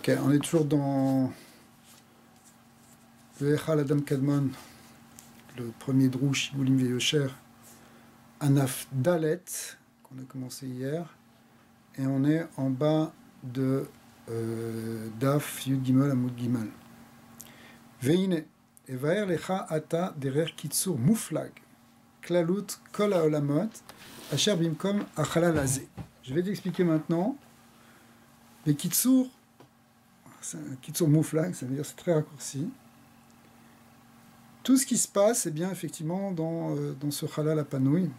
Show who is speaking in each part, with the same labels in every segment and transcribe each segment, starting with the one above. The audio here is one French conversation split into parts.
Speaker 1: Ok, on est toujours dans le Echal Adam Kadmon, le premier Drouch, Goulim Veyosher, Anaf Dalet, qu'on a commencé hier, et on est en bas de Daf Yud Gimel Amud Gimel. Veine, Evaer Lecha Ata Derer Kitsur Muflag, Klalut Kol Haolamot, Asher Bimkom Achalal Hazeh. Je vais t'expliquer maintenant. Les Kitsur, c'est un Kitsur Muflag, ça veut dire c'est très raccourci. Tout ce qui se passe, eh bien, effectivement, dans ce Chalal Apanoui,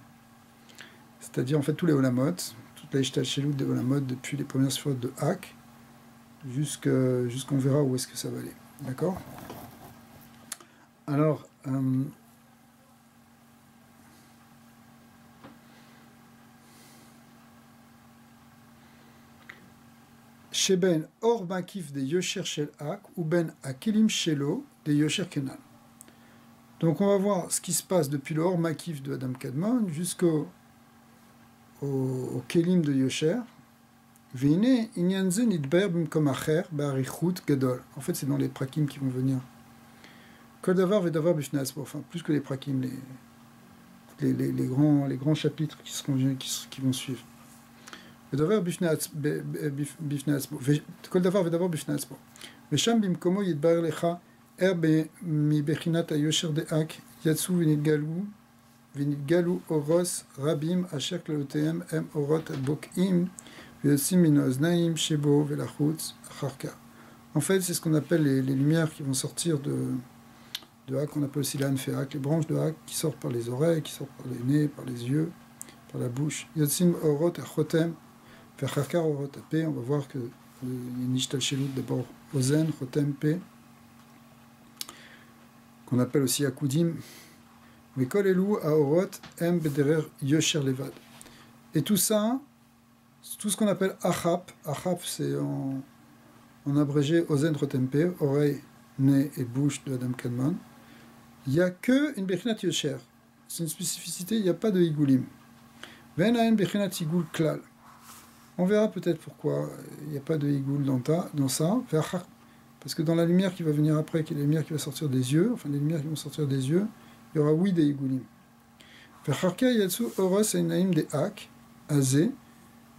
Speaker 1: c'est-à-dire en fait tous les Olamot, toute la Ishtalchelut des Olamot depuis les premières sphères de Hak, jusqu'on verra où est-ce que ça va aller. D'accord? Alors, Sheben Or Makif de Yosher Shel Hak ou Ben Akilim Shelo de Yosher Kenan. Donc on va voir ce qui se passe depuis le Or Makif de Adam Kadmon jusqu'au Kelim de Yosher. Vine Inyanze Nidber Bimkom Acher Ba'arichut Gadol. En fait, c'est dans les prakim qui vont venir. Kol Davar Vedavar Bifnei Atzmo. Enfin, plus que les prakim, les grands chapitres qui vont suivre. Vedavar Bifnei Atzmo. Kol Davar Vedavar Bifnei Atzmo. Vesham Bimkomo Yidbar Lecha מבחינת היושר דאק יצאו ונתגלו אורוס רבים אשר כללותיהם הם אורות הבוקעים ויוצאים מן האוזניים שבו ולחוץ אחר כך. En fait, c'est ce qu'on appelle les lumières qui vont sortir de Hak, on appelle aussi l'anfe Hak, les branches de Hak qui sortent par les oreilles, qui sortent par les nez, par les yeux, par la bouche. Yotzim orot achotem, ve'acharkar orot ape, on va voir que il y a une ishtalchelut d'abord ozen, chotem, pe, qu'on appelle aussi Akudim, mais Kol Elu Aorot Em Bederer Yosher Levad. Et tout ça, tout ce qu'on appelle Achap, Achap c'est en abrégé Ozen Rotempe, oreille, nez et bouche de Adam Kadmon, il n'y a que une Bechinat Yosher. C'est une spécificité, il n'y a pas de Higulim. Venaen Bechinat Higul Klal. On verra peut-être pourquoi il n'y a pas de Higul dans ça. Parce que dans la lumière qui va venir après, qui est la lumière qui va sortir des yeux, enfin les lumières qui vont sortir des yeux, il y aura oui des Higulim. Vecharka yatsu oros einaim de Hak, azé,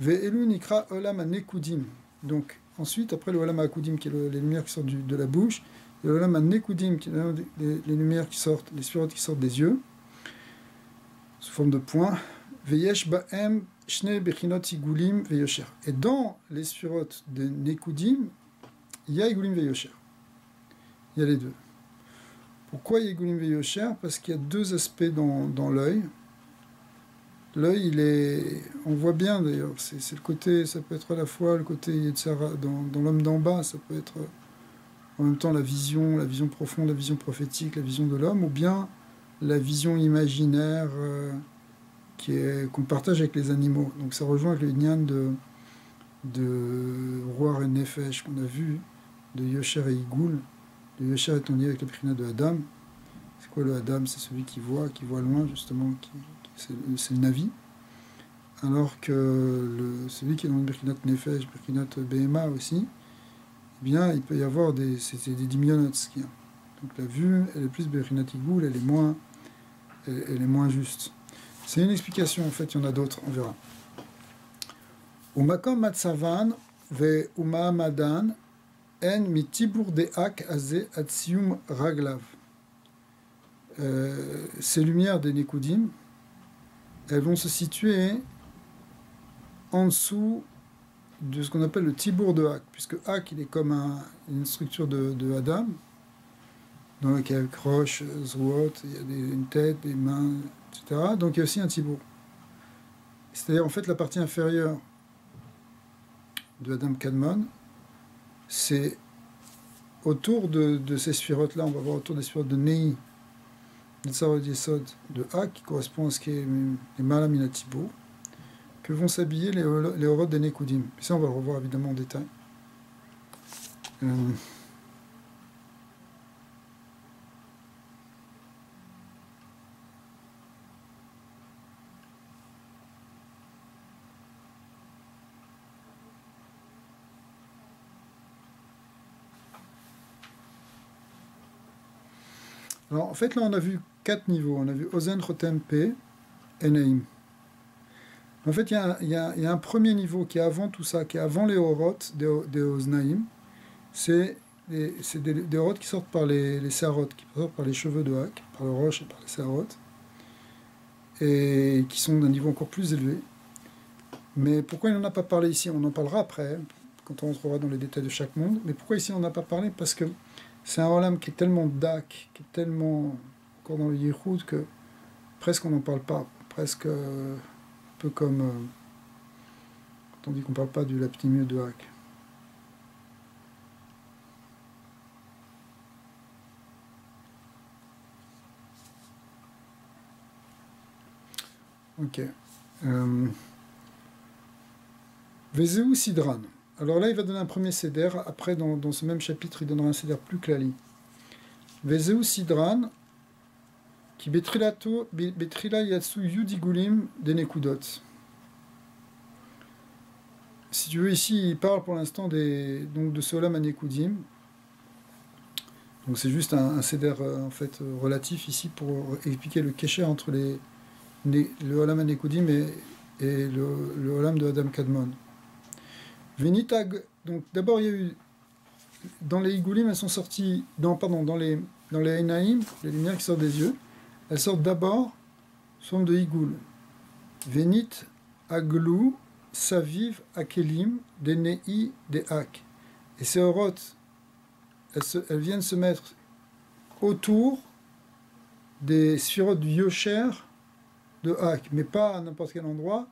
Speaker 1: ve'elu nikra olam anekudim. Donc ensuite, après le olam akudim, qui est les lumières qui sortent de la bouche, et le olam anekudim, qui est les lumières qui sortent, les sphirotes qui sortent des yeux, sous forme de points, ve'yesh ba'em shne bechinot higulim ve'yosher. Et dans les sphirotes de nekudim, il y a Higulim Veyosher. Il y a les deux. Pourquoi il y a Higulim Veyosher? Parce qu'il y a deux aspects dans l'œil. L'œil, on voit bien d'ailleurs, c'est le côté, ça peut être à la fois le côté Yetzara dans l'homme d'en bas, ça peut être en même temps la vision profonde, la vision prophétique, la vision de l'homme, ou bien la vision imaginaire qu'on partage avec les animaux. Donc ça rejoint avec le Nyan de Roar et Nefesh qu'on a vu, de Yosher et Higul. Le Yosher est lié avec la Bechina de Adam. C'est quoi le Adam? C'est celui qui voit loin, justement, c'est le Navi. Alors que celui qui est dans le Bechina de Nefesh, Bechina de Behema aussi, eh bien, il peut y avoir des dimyonots qu'il y a. Donc la vue, elle est plus Bechina de Higul, elle est moins juste. C'est une explication, en fait, il y en a d'autres, on verra. Umakom matsavan ve umamadan en mitibur de hak azé atsium raglav. Ces lumières des Nekudim, elles vont se situer en dessous de ce qu'on appelle le tibour de Hak, puisque Hak, il est comme une structure de Adam, dans lequel il y a croche, zruot, il y a une tête, des mains, etc. Donc il y a aussi un tibour. C'est-à-dire en fait la partie inférieure de Adam Kadmon, c'est autour de ces sphirotes-là, on va voir autour des sphirotes de Nei, de Tsarod Yesod, de Hak, qui correspond à ce qui est les Malaminatibo, que vont s'habiller les Horot des Nekudim. Et ça, on va le revoir évidemment en détail. Alors en fait là on a vu 4 niveaux. On a vu Ozen, Chotem, P et Naïm. En fait il y a un premier niveau qui est avant tout ça, qui est avant les Horot des Oznaïm. C'est des Horot qui sortent par les Sarot, qui sortent par les cheveux de Hak, par le roche et par les Sarot, et qui sont d'un niveau encore plus élevé. Mais pourquoi il n'en a pas parlé ici? On en parlera après, quand on rentrera dans les détails de chaque monde. Mais pourquoi ici on n'en a pas parlé? Parce que c'est un Olam qui est tellement dak, qui est tellement encore dans le Yichud, que presque on n'en parle pas. Presque un peu comme quand on dit qu'on ne parle pas du Laptimieux de Hak. Ok. Vezeu Sidran. Alors là, il va donner un premier seder. Après, dans ce même chapitre, il donnera un seder plus clali. Vezeu Sidran, qui betrila yatsu yudigulim denekudot. Si tu veux, ici, il parle pour l'instant donc de Solam Anekudim. Donc c'est juste un seder en fait, relatif ici pour expliquer le kécher entre le Olam Anekudim et le Olam de Adam Kadmon. Venitag, donc d'abord il y a eu, dans les Igoulim, elles sont sorties, dans les Einaïm, les lumières qui sortent des yeux, elles sortent d'abord sous forme de Igoul. Venit Aglou, Saviv, Akelim, des Nei, des Hak. Et ces Oroth, elles viennent se mettre autour des sphirotes du Yosher de Hak, mais pas à n'importe quel endroit,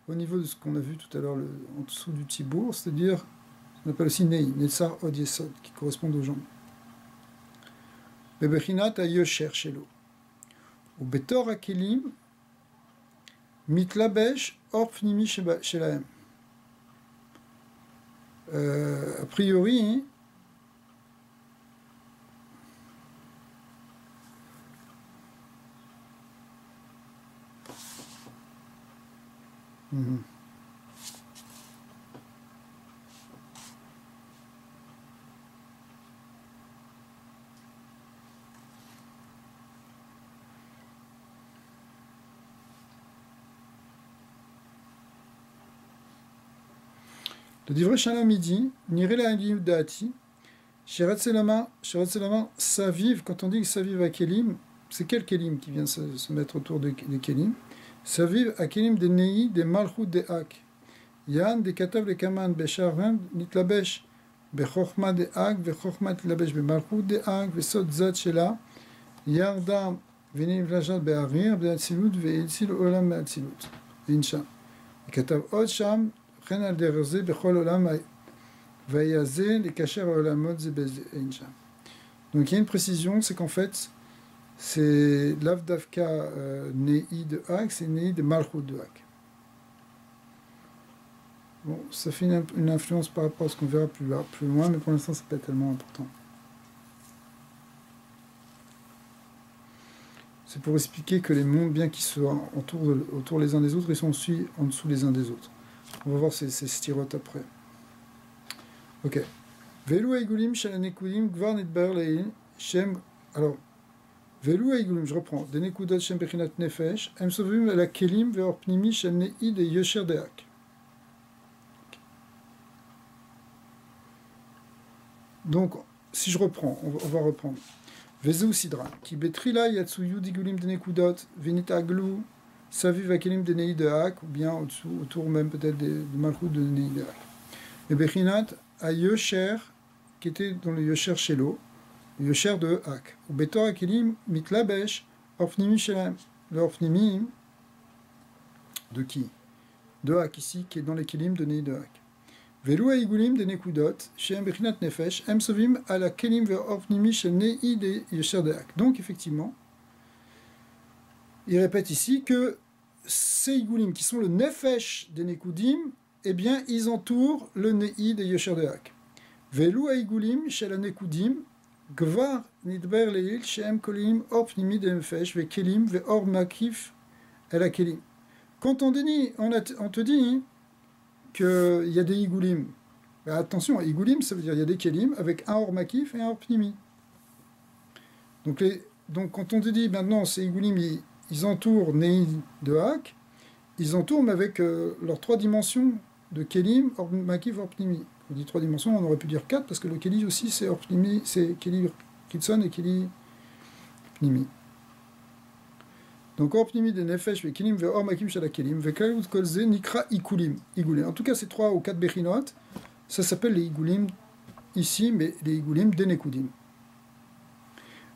Speaker 1: au niveau de ce qu'on a vu tout à l'heure en dessous du Tibour, c'est-à-dire ce qu'on appelle aussi Nei, Netzar Od Yesod, qui correspondent aux jambes. Bebechinat a Yosher Shelo. Ou Betor Akelim, Mitlabesh Or Pnimi Shelahem. A priori, Le Divrei Shalom midi, Niré la Dati, Sheratzelama, Saviv, quand on dit Saviv à Kelim, c'est quel Kelim qui vient se mettre autour des Kelim? Saviv à Kelim des Nei, des Malchut, des Hak. Yan, des Katav, des Kaman, Besharvem, Nitlabesh, Bechorma, des Hak, Bechorma, Nitlabesh, Bemalchut, des Hak, Besot Zat Shela, Yardam, Venim Vlajat, Beharir, Beatzilut, Veitsil Olam, Beatzilut. Incha. Katav Od Sham, Renal Derze, Bechol Olam, Vayaze, les Kacher Olamot, Zebez, Incha. Donc il y a une précision, c'est qu'en fait, c'est l'Avdavka Nei de Hak, c'est Nei de Malchut de Hak. Bon, ça fait une influence par rapport à ce qu'on verra plus loin, mais pour l'instant, c'est pas tellement important. C'est pour expliquer que les mondes, bien qu'ils soient autour les uns des autres, ils sont aussi en dessous les uns des autres. On va voir ces styrotes après. Ok. Velu Aigulim, Shalanekudim, Gvar Nidbar Leil, Shem. Alors, Velu Aigulim, je reprends. Des Nekudot Shem Bechinat Nefesh, Em Sovim la Kelim, Veor Pnimi, Shem Nei de Yosher de Hak. Donc, si je reprends, on va reprendre. Vezeu Sidran, qui betrila yatsu yudigulim de Nekudot, Venit Aglou, Saviv Akelim de Nei de Hak, ou bien autour même peut-être de Malchut de Nei de Hak. Et Bechinat a Yosher, qui était dans le Yosher Shelo, le Yosher de Hak. Ou Betor Akelim mitlabesh, Orpnimi Shelem. Le Orpnimi, de qui? De Hak ici, qui est dans les Kelim de Nei de Hak. Velu Aigulim de Nekudot, Shem Bechinat Nefesh, Em Sovim à la Kelim ve Orpnimi Shel Nei de Yosher de Hak. Donc effectivement, il répète ici que ces Igulim qui sont le Nefesh des Nekudim, eh bien, ils entourent le Nei de Yosher de Hak. Velu Aigulim Shel Nekudim, Gvar Nidber Leil, Shem Kolim, Orpnimi de Nefesh, ve Kelim, ve Or Makif, à la Kelim. Quand on te dit qu'il y a des Igoulim, ben attention, Igoulim, ça veut dire qu'il y a des Kelim avec un Or Makif et un Or Pnimi. Donc donc quand on te dit maintenant, ces Igulim, ils entourent Nei de Hak, ils entourent, mais avec leurs trois dimensions de Kelim, Or Makif, Or Pnimi. On dit trois dimensions, on aurait pu dire quatre, parce que le Keli aussi, c'est Or Pnimi, c'est Keli Kitson et Keli Pnimi. Donc Or Pnimi de Nefesh, Kelim, ve Or Makim Shala Kelim, ve Kalut Kolze, Nikra Ikulim. Igulim. En tout cas, ces trois ou quatre Bechinot, ça s'appelle les Igulim ici, mais les Igulim des Nekudim.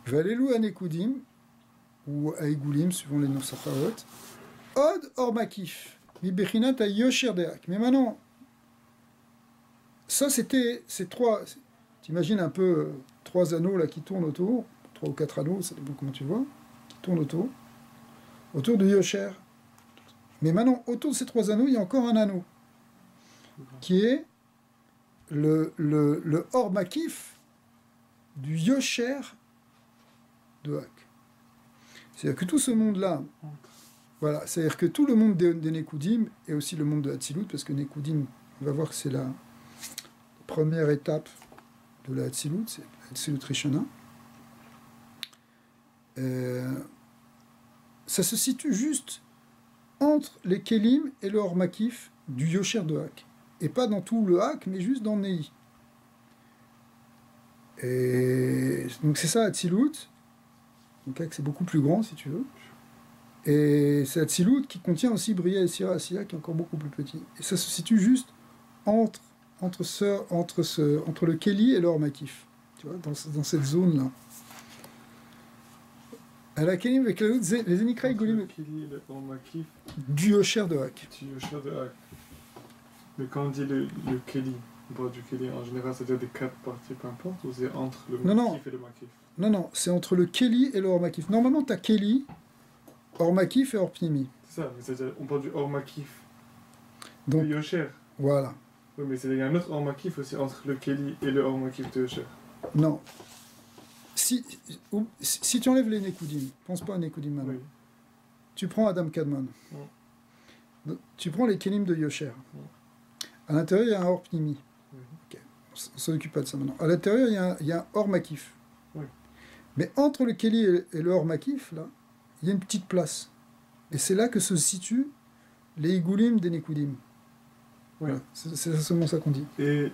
Speaker 1: Valelu à Nekudim, ou à Igulim, suivant les noms Safaot, Od Or Makif, mi Bechinat à Yosher Deak. Mais maintenant, ça c'était ces trois, t'imagines un peu trois anneaux là qui tournent autour, trois ou quatre anneaux, ça dépend comment tu vois, qui tournent autour de Yosher. Mais maintenant, autour de ces trois anneaux, il y a encore un anneau, qui est le Or Makif du Yosher de Hak. C'est-à-dire que tout ce monde-là, voilà, c'est-à-dire que tout le monde des Nekudim et aussi le monde de Hatzilut, parce que Nekudim, on va voir que c'est la première étape de la Hatzilut, c'est Hatzilut Rishona. Ça se situe juste entre les Kelim et le Or Makif du Yosher de Hak. Et pas dans tout le Hak, mais juste dans Nei. Et donc c'est ça Hatzilut. Donc Hak c'est beaucoup plus grand si tu veux. Et c'est Hatzilut qui contient aussi Bria et Sira Asiya qui est encore beaucoup plus petit. Et ça se situe juste entre le Keli et le Or Makif. Tu vois, dans cette zone-là. À la Kelim avec les Zenikra Igolim.
Speaker 2: Le Keli et le Or Makif.
Speaker 1: Du Yosher de Hak.
Speaker 2: Du Yosher de Hak. Mais quand on dit le Keli, on parle du Keli en général, c'est-à-dire des quatre parties, peu importe, ou c'est entre le Makif et le Makif?
Speaker 1: Non, c'est entre le Keli et le Or Makif. Normalement, tu as Keli, Or Makif et Or Pnimi.
Speaker 2: C'est ça, mais c'est-à-dire, on parle du Or Makif.
Speaker 1: Donc,
Speaker 2: de Yosher.
Speaker 1: Voilà.
Speaker 2: Oui, mais il y a un autre Or Makif aussi entre le Keli et le Or Makif de Yosher.
Speaker 1: Non. Si tu enlèves les Nekudim, pense pas à Nekudim maintenant.
Speaker 2: Oui.
Speaker 1: Tu prends Adam Kadmon. Tu prends les Kelim de Yosher. À l'intérieur, il y a un Or Pnimi.
Speaker 2: Oui.
Speaker 1: Okay. On s'en occupe pas de ça maintenant. À l'intérieur, il y a un Or Makif.
Speaker 2: Oui.
Speaker 1: Mais entre le Keli et le Or Makif, là, il y a une petite place. Et c'est là que se situent les Igulim des Nekudim.
Speaker 2: Oui.
Speaker 1: Voilà. C'est seulement ça qu'on dit.
Speaker 2: Et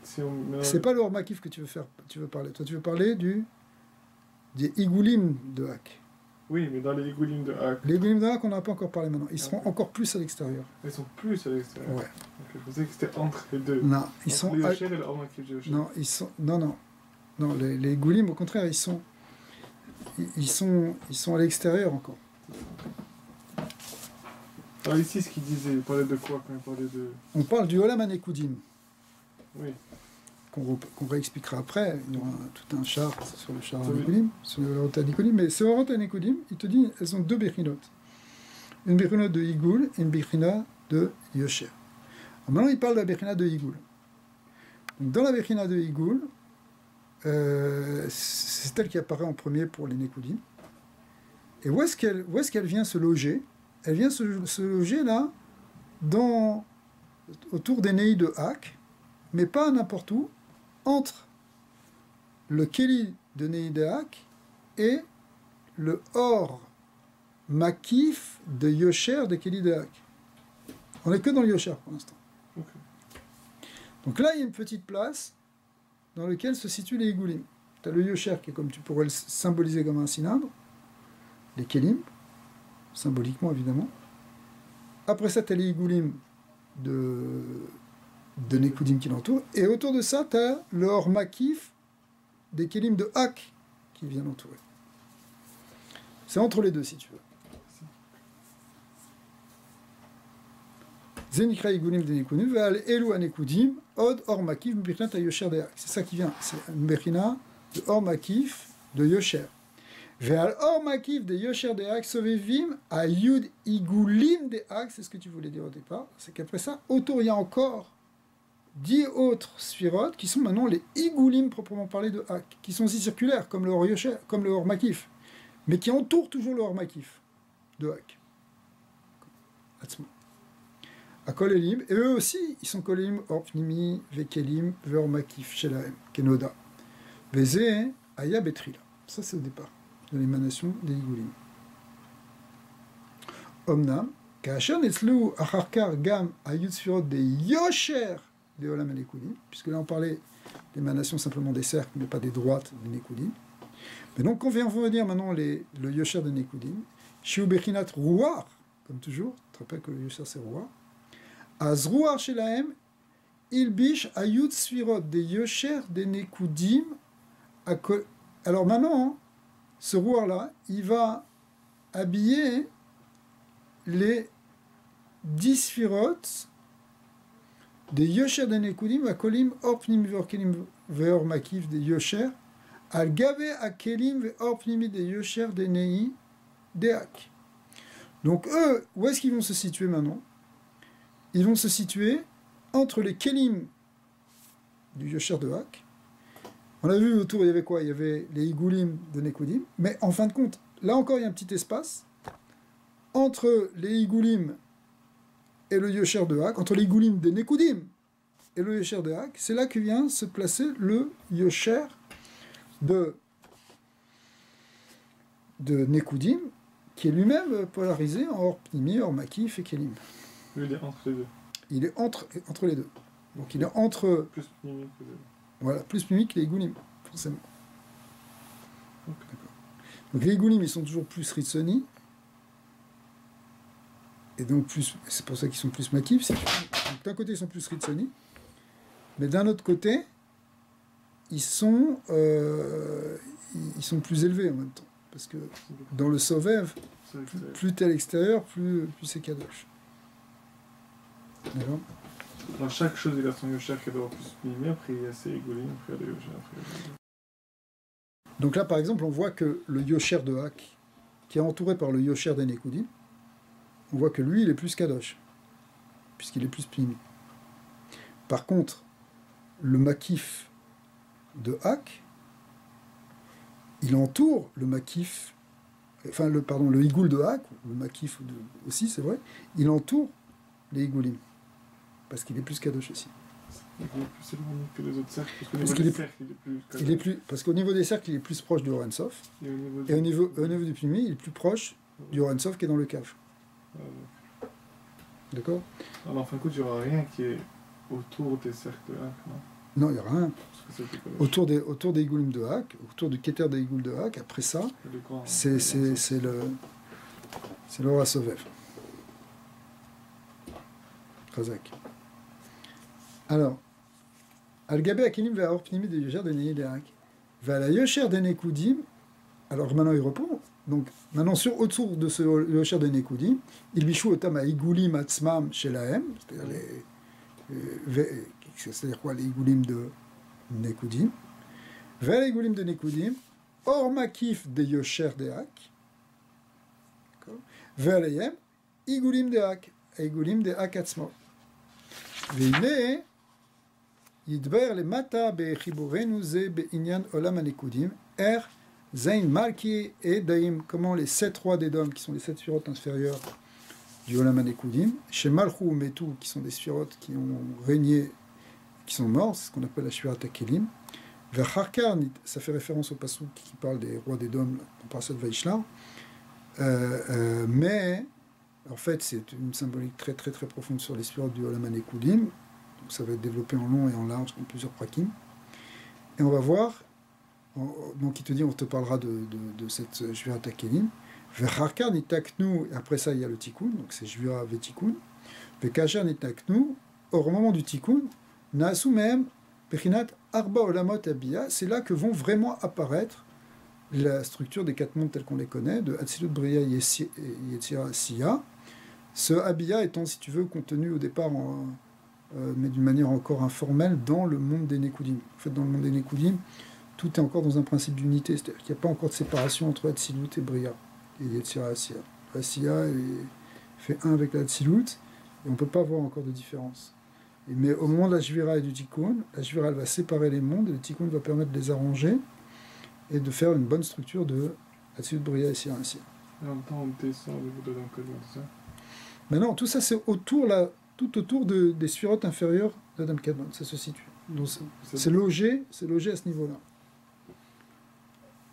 Speaker 2: si on...
Speaker 1: C'est pas le Or Makif que tu veux parler. Toi, tu veux parler des Igulim de Hak.
Speaker 2: Oui, mais dans les Igulim de Hak.
Speaker 1: Les Igulim de Hak, on n'a pas encore parlé maintenant. Ils seront encore plus à l'extérieur.
Speaker 2: Ils sont plus à l'extérieur.
Speaker 1: Ouais.
Speaker 2: Okay, je pensais que c'était entre les deux.
Speaker 1: Non, ils
Speaker 2: entre
Speaker 1: sont.
Speaker 2: Le Yosher et le Or Makif de Yosher.
Speaker 1: Non, ils sont. Non. Les Igulim, au contraire, ils sont à l'extérieur encore.
Speaker 2: Alors ici, ce qu'il disait, il parlait de quoi quand il parlait de...
Speaker 1: On parle du Olam HaNekudim,
Speaker 2: Oui.
Speaker 1: qu'on réexpliquera après. Il y aura tout un char sur le char HaNekudim, sur le Orot HaNekudim. Mais ce Orot HaNekudim, il te dit, elles ont deux Bechinot. Une Bechina de Igul et une Bechina de Yosher. Alors maintenant, il parle de la Bechina de Igul. Donc, dans la Bechina de Igul, c'est elle qui apparaît en premier pour les Nekudim. Et où est-ce qu'elle vient se loger? Elle vient se loger là, autour des Nei de Hak, mais pas n'importe où, entre le Keli de Nei de Hak et le Or Makif de Yosher de Keli de Hak. On n'est que dans le Yosher pour l'instant.
Speaker 2: Okay.
Speaker 1: Donc là, il y a une petite place dans laquelle se situent les Igulim. Tu as le Yosher qui est comme tu pourrais le symboliser comme un cylindre, les Kelim, symboliquement évidemment. Après ça, tu as les Igulim de Nekudim qui l'entourent. Et autour de ça, tu as le Or Makif des Kelim de Hak qui vient l'entourer. C'est entre les deux, si tu veux. Zenikra Igulim de Nekudim, Ve'al Elu Anekudim, Od Or Makif, Mbirnat a Yosher de Hak. C'est ça qui vient. C'est une Bechina de Or Makif de Yosher. Ve'al Or Makif de Yosher de Hak, Sovevim, a Yud Igulim de Hak, c'est ce que tu voulais dire au départ. C'est qu'après ça, autour, il y a encore 10 autres sphirotes qui sont maintenant les Igulim proprement parlé de Hak, qui sont aussi circulaires, comme le Or Yosher, comme le Or Makif, mais qui entourent toujours le Or Makif de Hak. À Kolelim, et eux aussi, ils sont Kolelim, Orpnimi, Vekelim, Veor Makif, Shelaem, Kenoda. Veze, Aya Betrila. Ça, c'est au départ. de l'émanation des Igulim. Omnam, Kaasher Netzlu Acharkar Gam Ayut Sfirot de Yosher de Olam Nekudim, puisque là on parlait d'émanation simplement des cercles, mais pas des droites des Nekudim. Mais donc on vient venir maintenant le Yosher de Nekudim, Shiu Bechinat Ruar, comme toujours, tu te rappelles que le Yosher c'est Ruar, Az Ruar Shelahem, Ilbish Ayut Sfirot de Yosher de Nekudim. Alors maintenant, ce Ruar-là, il va habiller les 10 Sfirot de Yosher de Nekudim, Akolim, Orpnim, Veorkelim, Veor Makif de Yosher, Al Gabe Akelim, Veorpnimi de Yosher de Nei, de Hak. Donc eux, où est-ce qu'ils vont se situer maintenant? Ils vont se situer entre les Kelim du Yosher de Hak. On a vu autour, il y avait quoi? Il y avait les Igulim de Nekudim, mais en fin de compte, là encore, il y a un petit espace entre les Igulim et le Yosher de Hak, entre les Igulim de Nekudim et le Yosher de Hak, c'est là que vient se placer le Yosher de Nekudim, qui est lui-même polarisé en Or Pnimi, Or Makif et Kelim.
Speaker 2: Lui, il est entre les deux.
Speaker 1: Il est entre les deux. Donc il est entre...
Speaker 2: Plus Pnimi que les deux.
Speaker 1: Voilà, plus Pnimi que les Igulim, forcément.
Speaker 2: Okay.
Speaker 1: Donc les Igulim, ils sont toujours plus Ritsoni, et donc plus, c'est pour ça qu'ils sont plus Makif. Donc d'un côté, ils sont plus Ritsoni, mais d'un autre côté, ils sont plus élevés en même temps. Parce que dans le Sovev, plus t'es à l'extérieur, plus c'est Kadosh. D'accord.
Speaker 2: Dans chaque chose, il a son Yosher qui doit plus Pnimi, après il y a ses Igulim, après il y a le Yosher,
Speaker 1: Donc là, par exemple, on voit que le Yosher de Hak, qui est entouré par le Yosher des Nekudim, on voit que lui, il est plus Kadosh, puisqu'il est plus Pnimi. Par contre, le Makif de Hak, il entoure le Makif, enfin, le Igoul de Hak, le Makif aussi, c'est vrai, il entoure les Igoulim, parce qu'il est plus Kadosh aussi.
Speaker 2: Il est plus éloigné que les autres cercles, parce qu'au niveau des cercles, il est plus...
Speaker 1: Parce qu'au niveau des cercles, il est plus proche du Orensov, et au niveau du Pnimi, il est plus proche du Orensov qui est dans le Kaf. D'accord.
Speaker 2: Alors, en fin de compte, il n'y aura rien qui est autour des cercles de Hak, non?
Speaker 1: Non, il n'y aura rien. Autour des Igoulim de Hak, autour du Keter des Igoul de Hak, après ça, c'est le Rasovev. Razak. Alors, Al-Gabe Akilim va Orpnimi de Yosher de Nei de Hak. Va la Yosher de Nekudim. Alors maintenant il répond. Donc maintenant autour de ce Yosher de Nekudim, il bichou otam à Igoulim atzmam shelahem, c'est-à-dire quoi, les Igoulim de Nekudim. Vers les Igoulim de Nekudim, or makif de Yosher de Hak. Vers les Yem, Igoulim de Hak, Igoulim de Hak atzmam. והנה ידבר למטה בחיבורנו זה בעניין עולם הנקודים, Zain, Malki et Daim, comment les 7 rois d'Edom, qui sont les 7 sphirotes inférieures du Olam HaNekudim, chez Malchou ou Metu, qui sont des sphirotes qui ont régné, qui sont morts, c'est ce qu'on appelle la Shvirat HaKelim. Vers Harkar, ça fait référence au passouk qui parle des rois d'Edom, on parle de Vaishlar. Mais, en fait, c'est une symbolique très très très profonde sur les sphirotes du Olam HaNekudim. Donc ça va être développé en long et en large dans plusieurs prakim. Et on va voir. Donc il te dit, on te parlera de cette Shvirat HaKelim. V'charkar nitaknu, après ça il y a le tikkun, donc c'est Shvira v'tikkun. V'kasher nitaknu, au moment du tikkun, naasu mehem bechinat arba olamot abia, c'est là que vont vraiment apparaître la structure des 4 mondes tels qu'on les connaît, de Hatzilut, Bria, Yetzira, Siya. Ce abia étant, si tu veux, contenu au départ, mais d'une manière encore informelle, dans le monde des Nekudim. En fait, dans le monde des Nekudim, tout est encore dans un principe d'unité, c'est-à-dire qu'il n'y a pas encore de séparation entre Hatzilut et Bria, et Yetzira Asiya. Asiya fait un avec la Hatzilut, et on ne peut pas voir encore de différence. Mais au moment de la Shvira et du Tikkun, la Shvira elle va séparer les mondes, et le Tikkun va permettre de les arranger, et de faire une bonne structure de Hatzilut, Bria et Asiya.
Speaker 2: Et en même temps, on descend au niveau de l'encodement, c'est ça?
Speaker 1: Mais non, tout ça c'est tout autour des sphirotes inférieures d'Adam Kadmon, ça se situe. Donc c'est logé à ce niveau-là.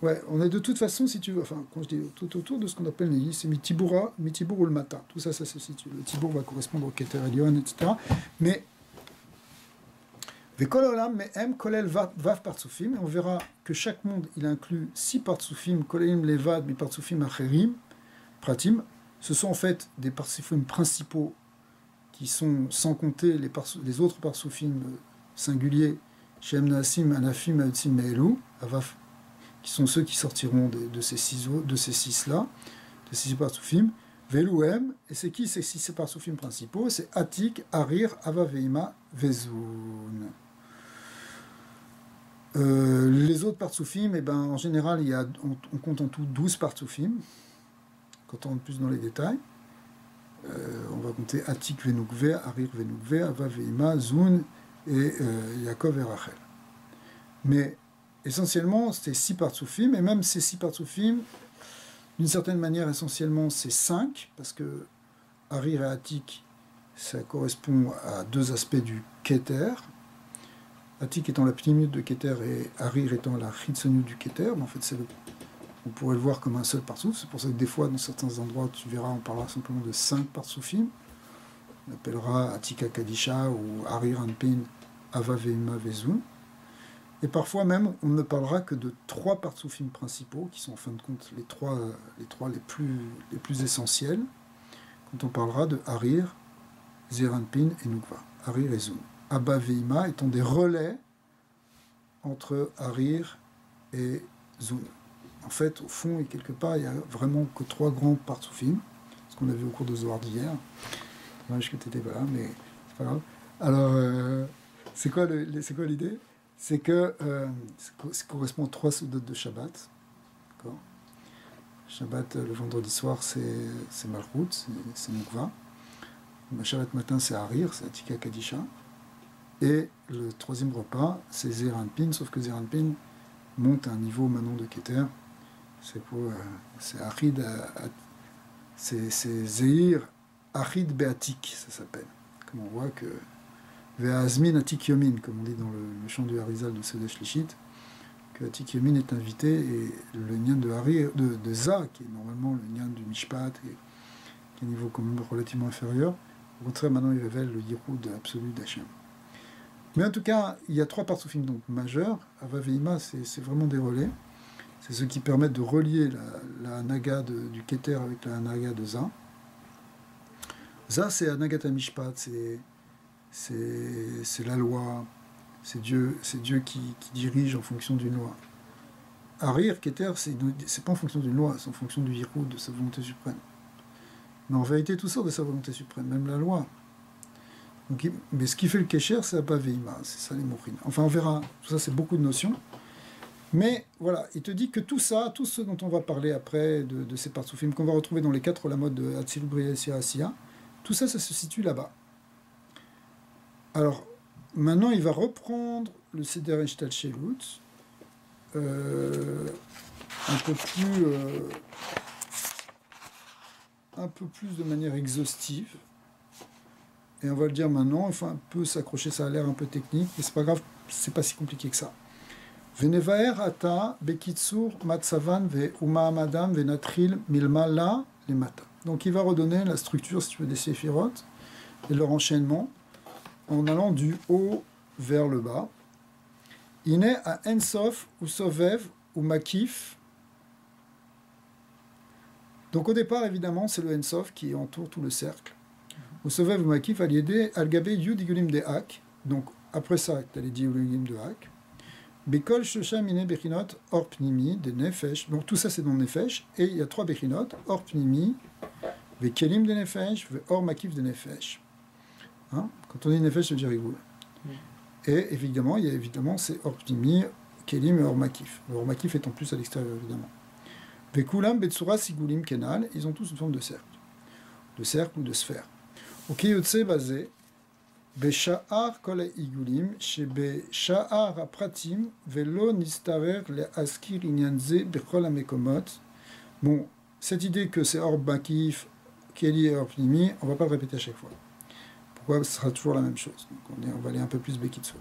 Speaker 1: Ouais, on est de toute façon, si tu veux, enfin, quand je dis tout autour de ce qu'on appelle Nehi, c'est Mitibur ou le Mata. Tout ça, ça se situe. Le Tibour va correspondre au Keter Elion, etc. Mais, Vekol Olam, mais M, Kolel Vav Partsufim, et on verra que chaque monde, il inclut 6 Partsufim, Kolelim Levad, mais Partsufim Acherim, Pratim. Ce sont en fait des Partsufim principaux qui sont, sans compter les autres Partsufim singuliers, Shem Naasim, Anafim, Aotzim, Me'elu, Avav, qui sont ceux qui sortiront de ces 6-là, de ces 6 Partsufim, Velouem, et c'est qui ces 6 Partsufim principaux? C'est Atik, Arir, Avaveima, Vezoun. Les autres Partsufim, en général, on compte en tout 12 Partsufim, quand on rentre plus dans les détails. On va compter Atik Venukve, Arir Venukve, Avaveima, Zoun et Yaakov et Rachel. Mais essentiellement, c'était 6 Partsufim, et même ces 6 Partsufim, d'une certaine manière, essentiellement, c'est 5, parce que Arir et Atik, ça correspond à 2 aspects du Keter. Atik étant la pnimut de Keter et Arir étant la chitzoniut du Keter, mais en fait, on pourrait le voir comme un seul Partsouf. C'est pour ça que des fois, dans certains endroits, tu verras, on parlera simplement de 5 Partsufim. On appellera Atika Kadisha ou Arir Anpin Avaveima Vezoun. Et parfois même, on ne parlera que de 3 Partsufim principaux, qui sont en fin de compte les trois les plus essentiels, quand on parlera de Harir, Zeranpin et Nukva. Harir et Zoun. Abba Veima étant des relais entre Harir et Zoun. En fait, au fond et quelque part, il n'y a vraiment que 3 grands Partsufim, ce qu'on a vu au cours de Zohar d'hier. Dommage que tu n'étais pas là, mais c'est pas grave. Alors, c'est quoi l'idée? C'est que ça correspond aux 3 soudotes de Shabbat. D'accord. Shabbat, le vendredi soir, c'est Malchut, c'est Nukva. Le Shabbat matin, c'est Harir, c'est Atika Kadisha. Et le 3e repas, c'est Zeranpin, sauf que Zeranpin monte à un niveau maintenant de Keter. C'est Achid, c'est Zeir Achid Beatik, ça s'appelle. Comme on voit que Ve'azmin Atik Yomin, comme on dit dans le chant du Harizal de Sedesh Lishit, que Atik Yomin est invité, et le nyan de Za, qui est normalement le nyan du Mishpat, qui est un niveau quand même relativement inférieur, au contraire, maintenant il révèle le Yiroud absolu d'Hachem. Mais en tout cas, il y a 3 Partsufim donc majeurs. Ava Veima, c'est vraiment des relais. C'est ceux qui permettent de relier la Naga du Keter avec la Naga de Za. Za, c'est Anagat Mishpat, c'est la loi, c'est Dieu qui dirige en fonction d'une loi. Harir, Keter, c'est pas en fonction d'une loi, c'est en fonction du Yiroud, de sa volonté suprême. Mais en vérité, tout sort de sa volonté suprême, même la loi. Donc, mais ce qui fait le Kesher, c'est Abba Veima, c'est ça les Mourines. Enfin, on verra, tout ça, c'est beaucoup de notions. Mais voilà, il te dit que tout ça, tout ce dont on va parler après, de ces Partsufim, qu'on va retrouver dans les 4 lamodes de Hatzilut Bria Asiya, tout ça, ça se situe là-bas. Alors, maintenant, il va reprendre le Seder Ishtalshelut, un peu plus de manière exhaustive. Et on va le dire maintenant, il faut un peu s'accrocher, ça a l'air un peu technique, mais c'est pas grave, c'est pas si compliqué que ça. Venevaer ata bekitsur matsavan ve umaamadam venatril milmala les mata. Donc il va redonner la structure, si tu veux, des séphirotes et leur enchaînement en allant du haut vers le bas. Il est à Ensof ou Sovev ou Makif. Donc au départ, évidemment, c'est le Ensof qui entoure tout le cercle. Ou Sovev ou Makif à l'idée al-Gabé Yud Igulim de Hak. Donc après ça, tu as les 10 Igulim de Hak. Bekol Shosha Mine Bechinot Or Pnimi de Nefesh. Donc tout ça, c'est dans Nefesh. Et il y a 3 Bechinot Or Pnimi, Vekelim de Nefesh, Ve Or Makif de Nefesh. Hein? Quand on dit Nefesh, ça veut dire Rigoul. Et évidemment, il y a c'est Or Pnimi, Kelim et Or Makif. Le Or Makif est en plus à l'extérieur, évidemment. Vekulam Betsura Sigulim Kenal, ils ont tous une forme de cercle ou de sphère. Ok, Yotse basé, Besha'ar Kol Igulim, Shebe Sha'ar Apratim, Velo Nistaver le Askir Inyanze Bechol Amekomot. Bon, cette idée que c'est Or Makif, Keli et Or Pnimi, on ne va pas le répéter à chaque fois. Pourquoi? Ce sera toujours la même chose. Donc on va aller un peu plus Bekitso.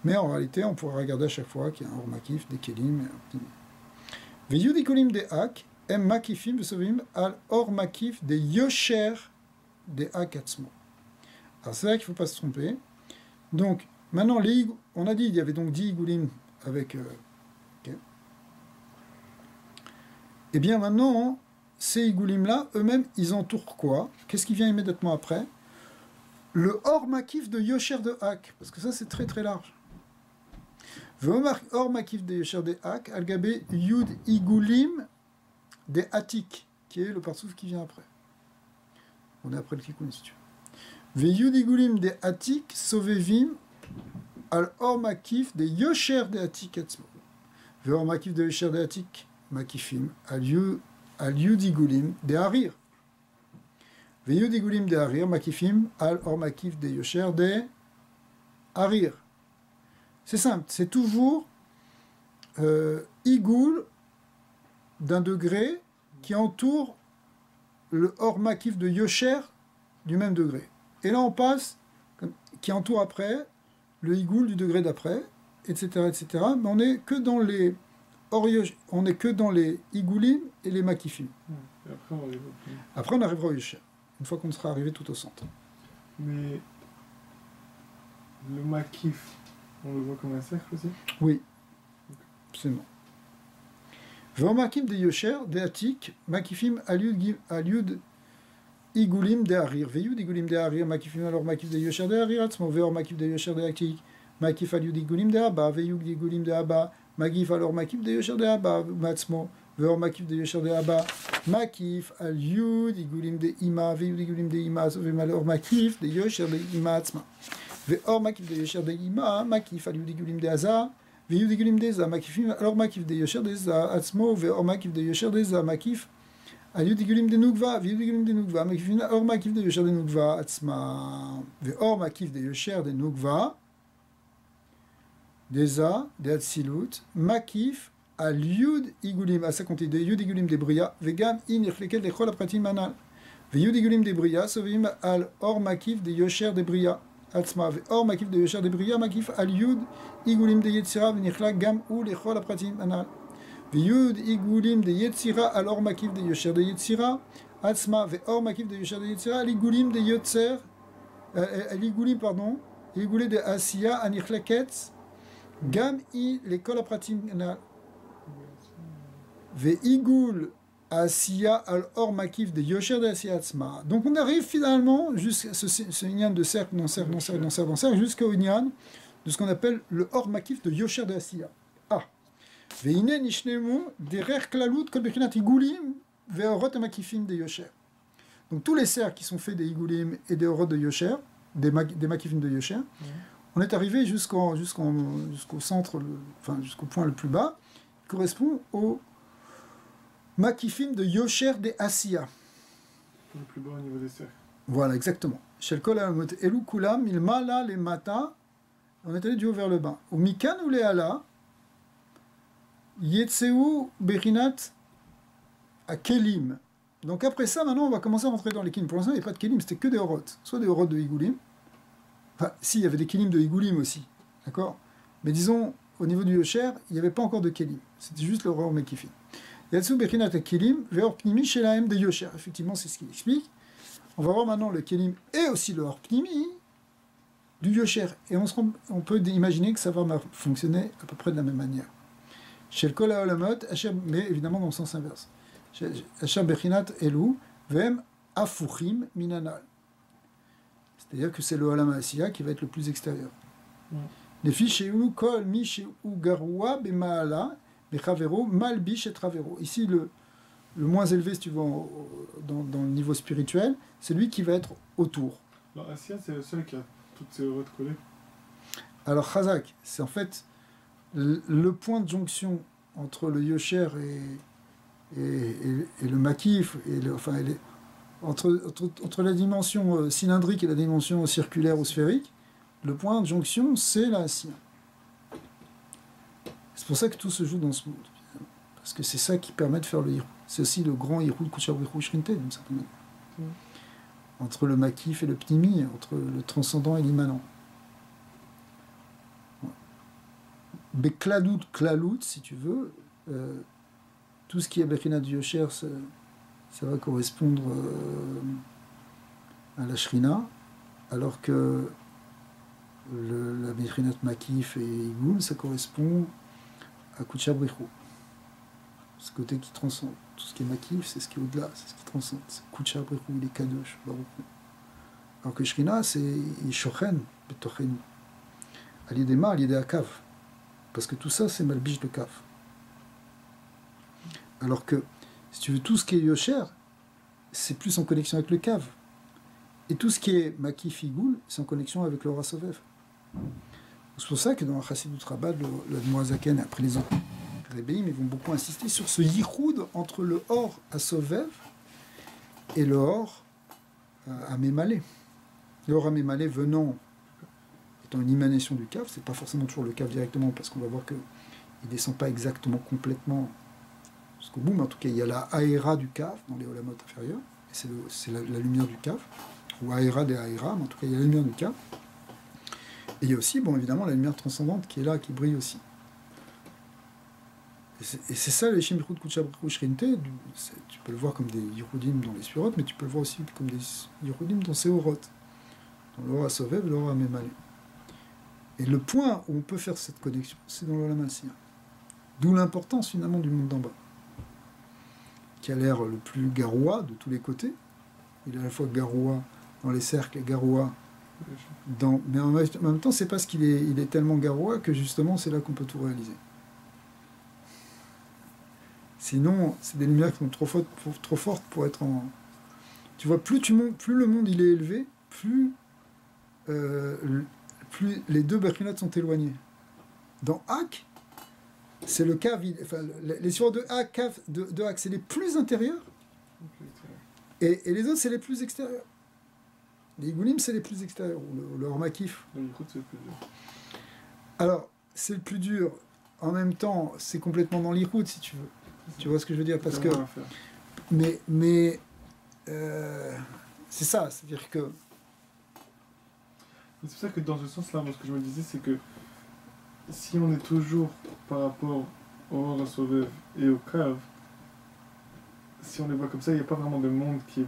Speaker 1: Mais en réalité, on pourra regarder à chaque fois qu'il y a un Or Makif, des Kelim et Or Pnimi. Veyud igulim de hak, em makifim vesovim al or makif de yosher de hak atzmo. Alors c'est là qu'il ne faut pas se tromper. Donc, maintenant, on a dit, il y avait donc 10 igulim avec... okay. Eh bien maintenant, ces igulim-là, eux-mêmes, ils entourent quoi? Qu'est-ce qui vient immédiatement après? Le or makif de yosher de hak, parce que ça c'est très très large. Or makif de yosher de hak, al-gabé yud igulim de atik, qui est le parsouf qui vient après. On est après le kikoun si tu veux. Veyud igulim de atik, sovevim, al-or makif de yosher de atik atzmo. Or makif de yosher de atik, makifim, al-yud igulim de harir. Veyud igulim de harir, makifim, al-or makif de yosher de harir. C'est simple, c'est toujours igoul d'un degré qui entoure le or makif de yosher du même degré. Et là on passe, qui entoure après, le igoul du degré d'après, etc., etc. Mais on n'est que dans les on n'est que dans les igoulim et les makifim.
Speaker 2: Et
Speaker 1: après on arrivera au yosher, une fois qu'on sera arrivé tout au centre.
Speaker 2: Mais le makif, on le voit comme un cercle aussi?
Speaker 1: Oui, absolument. V'or makif de yosher, de atik, makifim aliud igulim de harir. Veyud igulim de harir, makifim alors makif de yosher de harir, atzmo, v'or makif de yosher de atik, makif aliud igulim de haba, veyud igulim de haba, makif alors makif de yosher de haba, atzmo, v'or makif de yosher de haba, makif aliud igulim de ima, veyud igulim de ima, sovem alors makif de yosher de ima atzma. Ve'or makif de yosher de ima, makif aliud igulim de haza, ve'yud igulim de za, makifim alors makif de yosher de za atzmo, ve'or makif de yosher de za, makif aliud igulim de nukva, ve'yud igulim de nukva, makifim alors makif de yosher de nukva atzma, ve'or makif de yosher de nukva, de za, de atzilut, makif aliud igulim, à ça compter de yud igulim de bria, ve'gam in yechleket lechol apratim manal, ve'yud igulim de bria, sovim al or makif de yosher de bria. Atzma ve'or makif de yosher de bria makif al yud igulim de yetzira v'nichla gam u lechol apratim anal ve'yud igulim de yetzira al or makif de yosher de yetzira atzma ve'or makif de yosher de yetzira al igulim de yotzer al igulim pardon igulim de asiya anichla ketz gam i lechol apratim anal ve'igul Asiya al-or makif de Yosher de Asiya Atzma. Donc on arrive finalement jusqu'à ce Inyan de cercle, non cercle, non cercle, non cercle, non cercle, jusqu'au Inyan de ce qu'on appelle le or makif de Yosher de Asiya. Ah. Ve'ine nishnemu derer klalut kol bechinat igulim ve'orot makifim de Yosher. Donc tous les cercles qui sont faits des igulim et des orot de Yosher, des makifim de Yosher, on est arrivé jusqu'au centre, enfin jusqu'au point le plus bas, qui correspond au makifim de Yosher de Asiya.
Speaker 2: Le plus bas au niveau des cercles.
Speaker 1: Voilà, exactement. Shelkol alamot elu kulam milmala le mata. On est allé du haut vers le bas. Ou mikan ou leala yetzeu bechinat à kelim. Donc après ça, maintenant, on va commencer à rentrer dans les kelim. Pour l'instant, il n'y a pas de kelim, c'était que des orot. Soit des orot de Igulim. Enfin, si, il y avait des kelim de Igulim aussi. D'accord? Mais disons, au niveau du Yosher, il n'y avait pas encore de kelim. C'était juste le or makifim. Yatsu bechinat kelim ve'or pnimi shelahem de Yosher. Effectivement, c'est ce qu'il explique. On va voir maintenant le kelim et aussi le or pnimi du Yosher. Et on peut imaginer que ça va fonctionner à peu près de la même manière. Shel kol ha'olamot, mais évidemment dans le sens inverse. Asher bechinat elu ve'em afuchim minanal. C'est-à-dire que c'est le olam ha'asiya qui va être le plus extérieur. Lefi she'u kol mi she'u garua b'ma'ala Bechavero, malbish et travero. Ici, le moins élevé, si tu veux, dans le niveau spirituel, c'est lui qui va être autour.
Speaker 2: Alors, Asiya, c'est le seul qui a toutes ces orot collées.
Speaker 1: Alors, Chazak, c'est en fait le point de jonction entre le Yosher et le Makif, entre la dimension cylindrique et la dimension circulaire ou sphérique, le point de jonction, c'est la Asiya. C'est pour ça que tout se joue dans ce monde. Parce que c'est ça qui permet de faire le Hirou. C'est aussi le grand Hirou de Kuchabrichou Shrinte, d'une certaine manière. Entre le Makif et le Pnimi, entre le transcendant et l'immanent. Bekladout, Klalout, si tu veux, tout ce qui est Bechinat Yosher, ça va correspondre à la Shrina, alors que la Bechinat Makif et Igoul, ça correspond à Kucha Brichou. Ce côté qui transcende. Tout ce qui est Makif, c'est ce qui est au-delà, c'est ce qui transcende. C'est Kucha Brichou, il est Kadosh, Baruch. Alors que Shrina, c'est Ishochen, Betochen, Alidema, Alidea Kav. Parce que tout ça, c'est Malbish de Kav. Alors que, si tu veux, tout ce qui est Yosher, c'est plus en connexion avec le Kav. Et tout ce qui est Makif Igoul, c'est en connexion avec le Rasovev. C'est pour ça que dans la Chassidut Rabbah, le Moazaken, après les autres Rébéim, ils vont beaucoup insister sur ce yichoud entre le Or à Sovev et le Or à Mémalé. Le Or à Mémalé venant, étant une émanation du Kav, c'est pas forcément toujours le Kav directement, parce qu'on va voir qu'il ne descend pas exactement complètement jusqu'au bout, mais en tout cas, il y a la Aéra du Kav dans les Olamot inférieurs, et c'est la lumière du Kav, ou Aéra des Aéra, mais en tout cas, il y a la lumière du Kav. Et il y a aussi, bon, évidemment, la lumière transcendante qui est là, qui brille aussi. Et c'est ça, les Shembichut Kuchabrichou Shrinte, tu peux le voir comme des Yehudim dans les Spirot, mais tu peux le voir aussi comme des Yehudim dans Seorot, dans l'Ora Sovev et l'Ora Memalé. Et le point où on peut faire cette connexion, c'est dans l'Olam Asiyah. D'où l'importance finalement du monde d'en bas, qui a l'air le plus garoua de tous les côtés. Il est à la fois garoua dans les cercles et garoua dans... Mais en même temps, c'est parce qu'il est tellement garoua que justement c'est là qu'on peut tout réaliser. Sinon, c'est des lumières qui sont trop fortes pour être en... Tu vois, plus le monde il est élevé, plus les deux Bechinot sont éloignés. Dans Hak, c'est le Kav, enfin, les suivants de Hak, c'est les plus intérieurs, et les autres, c'est les plus extérieurs. Les Igoulim, c'est les plus extérieurs, ou le Hormakif.
Speaker 2: Le Yichud, c'est le plus dur.
Speaker 1: Alors, c'est le plus dur. En même temps, c'est complètement dans l'Yichud, si tu veux. Tu vois ce que je veux dire? Parce que... Mais c'est ça, c'est-à-dire que...
Speaker 2: C'est pour ça que dans ce sens-là, moi, ce que je me disais, c'est que si on est toujours par rapport au Rasovev et au Kav, si on les voit comme ça, il n'y a pas vraiment de monde qui est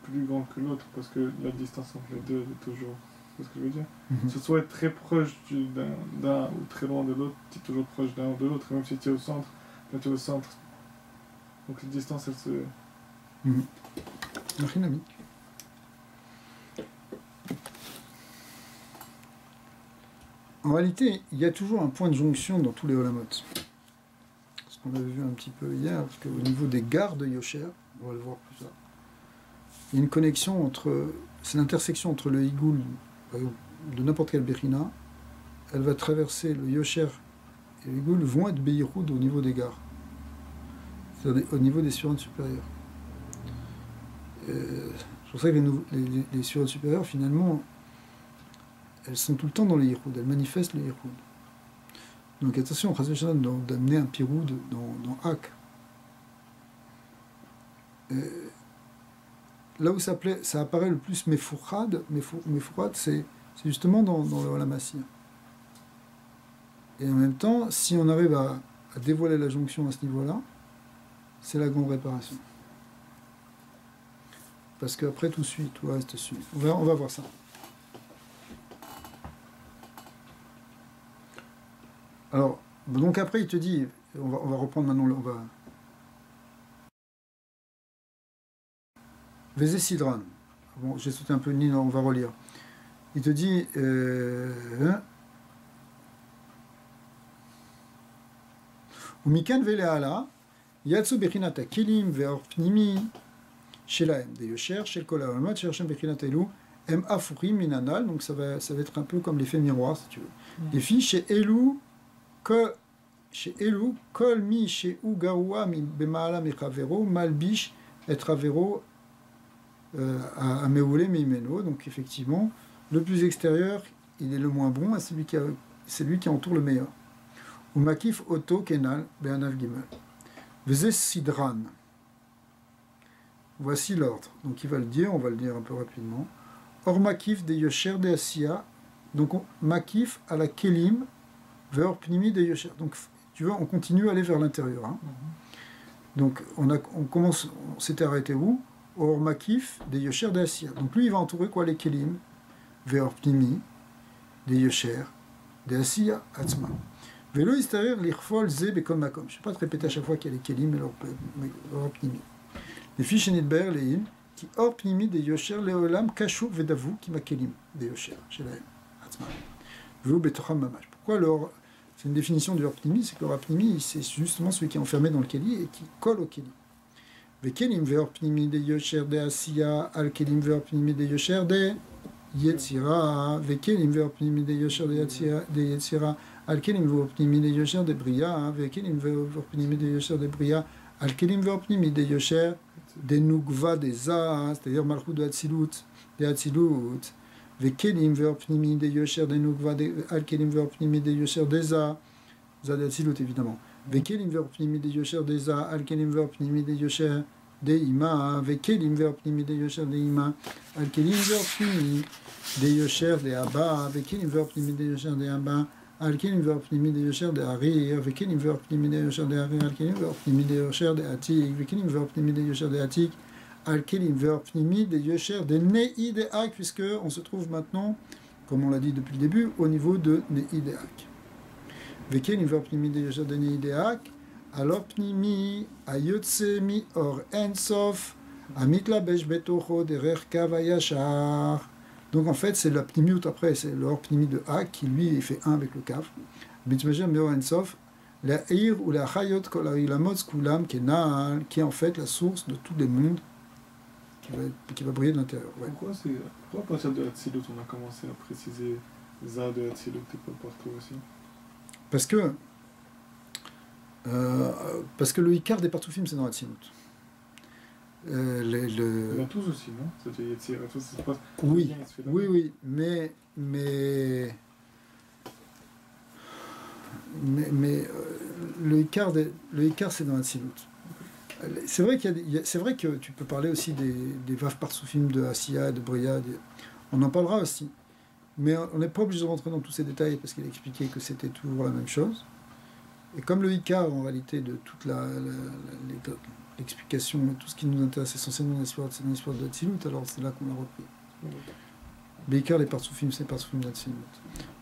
Speaker 2: plus grand que l'autre, parce que la distance entre les deux est toujours... C'est ce que je veux dire. Que soit être très proche d'un ou très loin de l'autre, tu es toujours proche d'un ou de l'autre, même si tu es au centre, quand tu es au centre. Donc la distance, elle se...
Speaker 1: En réalité, il y a toujours un point de jonction dans tous les Olamot. Ce qu'on avait vu un petit peu hier, parce qu'au niveau des gares de Yosher, on va le voir plus tard, il y a une connexion entre... C'est l'intersection entre le Igoul, par exemple, de n'importe quelle Bechina, elle va traverser le Yosher et le Igoul vont être Beirhoud au niveau des gares. C'est-à-dire au niveau des surantes supérieures. C'est pour ça que les surantes supérieures, finalement, elles sont tout le temps dans les Yichud, elles manifestent le Yichud. Donc attention, d'amener un pirou dans Hak. Là où ça apparaît le plus Mefourad, c'est justement dans le Olam Asiyah. Et en même temps, si on arrive à dévoiler la jonction à ce niveau-là, c'est la grande réparation. Parce qu'après tout suit, tout reste suit. On va voir ça. Alors, donc après il te dit, on va reprendre maintenant, on va... Vézé Sidran. Bon, j'ai sauté un peu une ligne, on va relire. Il te dit... Umikan veleala, yatsu bechinata kilim ve'or pnimi shelaem de yosher shel kol ha'olamot shershem bechinat elu em afurim minanal, donc ça va être un peu comme l'effet miroir, si tu veux. Les filles chez Elu, kol mi chez Ugawa mi bemaala mechavero malbish et ravero à meoulé mimeno. Donc effectivement, le plus extérieur, il est le moins bon, et c'est lui qui entoure le meilleur. Ou makif oto kenal be'anav gimel. Vezes sidran. Voici l'ordre. Donc il va le dire, on va le dire un peu rapidement. Or makif de yosher de asiya. Donc makif à la kelim ve'or pnimi de yosher. Donc tu vois, on continue à aller vers l'intérieur. Hein. Donc on s'était arrêté où? Or Makif, des Yosher de Asiya. Donc lui, il va entourer quoi? Les Kelim, Veor Pnimi, des Yosher, des Asiya, Atzma. Velo Istarir, l'Irfol, Ze, Bekon Makom. Je ne vais pas te répéter à chaque fois qu'il y a les Kelim et leur Pnimi. Les fiches Nidber, les In, qui Or Pnimi, des Yosher, Leolam, Kashou, Vedavou, qui ma Kelim, des Yosher, chez la Atzma. Velo Betocham Mamash. Pourquoi leur. C'est une définition du Or Pnimi, c'est que le Or Pnimi, c'est justement celui qui est enfermé dans le Keli et qui colle au Keli. Vekelim veor pnimi de yosher de asiya, al kelim veor pnimi de yosher de yetzira, vekelim veor pnimi de yosher de yetzira, al kelim veor pnimi de yosher de bria, vekelim veor pnimi de yosher de bria, al kelim veor pnimi de yosher de nugva de za, c'est-à-dire malchut de Hatzilut, vekelim veor pnimi de yosher de nugva de, al kelim veor pnimi de yosher de za de Hatzilut évidemment. Vekelim ver pnimi de yosher de za, al kelim ver pnimi de yosher de ima, vekelim ver pnimi de yosher de ima, al kelim ver pnimi de yosher de abba, vekelim ver pnimi de yosher de abba, al kelim ver pnimi de yosher de harir, vekelim ver pnimi de yosher de harir, al kelim ver pnimi de yosher de atik, vekelim ver pnimi de yosher de atik, al kelim ver pnimi de yosher de nei de ak, puisque on se trouve maintenant, comme on l'a dit depuis le début, au niveau de nei de ak. Vekelim ver pnimi de yosher de nei de ak, alors pnimi ayotse mi or ensof amitlabesh betocho derer kavayashar. Donc en fait c'est la pnimi tout après, c'est le or pnimi de ak qui lui fait un avec le kaf. Bitmajem mi or ensof la ir ou la chayot kol hailamot kulam kenal, qui est en fait la source de tous les mondes qui va briller de l'intérieur. Ouais.
Speaker 2: Pourquoi à partir de Hatzilut on a commencé à préciser za de Hatzilut et pas partout aussi?
Speaker 1: Parce que le Icar des Partoufim, c'est dans Hatzilut.
Speaker 2: Dans tous aussi, non? C'est-à-dire Yetzira, tout ça se passe.
Speaker 1: Oui, oui, mais le Icar, c'est dans Hatzilut. C'est vrai que tu peux parler aussi des Vav Partoufim de Asiya, de Bria, on en parlera aussi. Mais on n'est pas obligé de rentrer dans tous ces détails parce qu'il a expliqué que c'était toujours la même chose. Et comme le Icar, en réalité, de toute l'explication, tout ce qui nous intéresse essentiellement c'est l'histoire de Hatzilut, alors c'est là qu'on l'a repris. Le Icar, les Partoufim, c'est les Partoufim d'Hatzilut.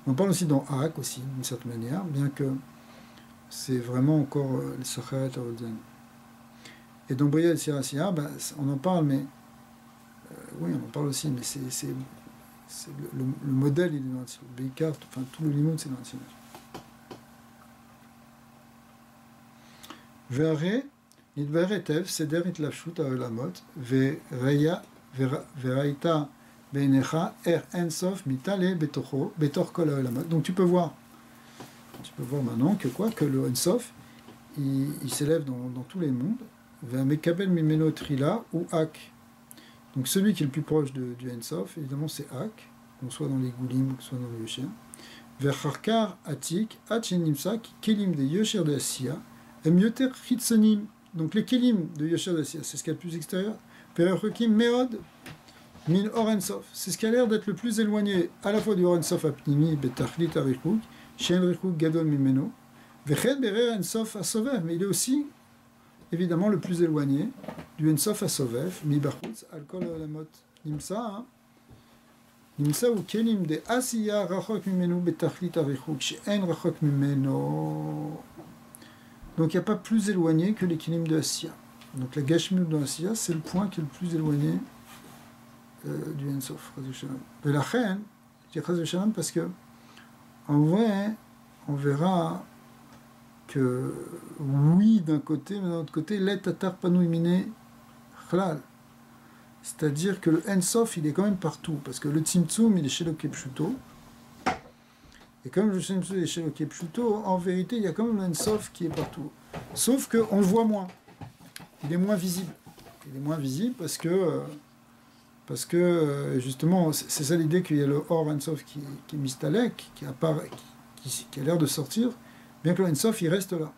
Speaker 1: On parle aussi dans Haak, aussi, d'une certaine manière, bien que c'est vraiment encore les Sacharet à Odzen. Et dans Bria et Sirasiya, on en parle, mais oui, on en parle aussi, mais c'est le modèle, il est dans Hatzilut. Le Icar, enfin tout le Limoud, c'est dans Hatzilut. Verre, nidver etev, seder itlashut haolamot, veraita beinecha er ensof mitale betocho, betor kol haolamot. Donc tu peux voir maintenant que le ensof, il s'élève dans tous les mondes, mekabel mimeno trila ou ak. Donc celui qui est le plus proche du ensof, évidemment c'est ak, qu'on soit dans les goulim ou que soit dans le yosher. Vercharkar atik, achenimsa, kelim de yosher de asiya. Emyoter chitsonim, donc les kelim de Yosher d'Asiya, c'est ce qu'il y a de plus extérieur. Perechokim meod min orensof, c'est ce qui a l'air d'être le plus éloigné à la fois du orensof apnimi betachlit arichuk, shen richuk gadol mimeno, vechet berer ensof asovev, mais il est aussi évidemment le plus éloigné du ensof asovev, mi barchutz alkol olamot nimsa, nimsa ou kelim de Asiya rachok mimeno betachlit arichuk, shen rachok mimeno. Donc il n'y a pas plus éloigné que les kilim de Asiya. Donc la Gashmut de Asiya, c'est le point qui est le plus éloigné du Ensof. Et la reine, je dis parce que en vrai, on verra que oui d'un côté, mais d'un autre côté, let tatar panou imine chlal. C'est-à-dire que le Ensof, il est quand même partout, parce que le Tzimtzum, il est chez le Kepshuto. Et comme le Tzimtzum est chez le Kepshuto, en vérité, il y a quand même le Ensof qui est partout. Sauf qu'on le voit moins. Il est moins visible. Il est moins visible parce que justement, c'est ça l'idée qu'il y a le Or Ensof qui est mistalek, qui apparaît, qui a l'air de sortir, bien que le Ensof, il reste là.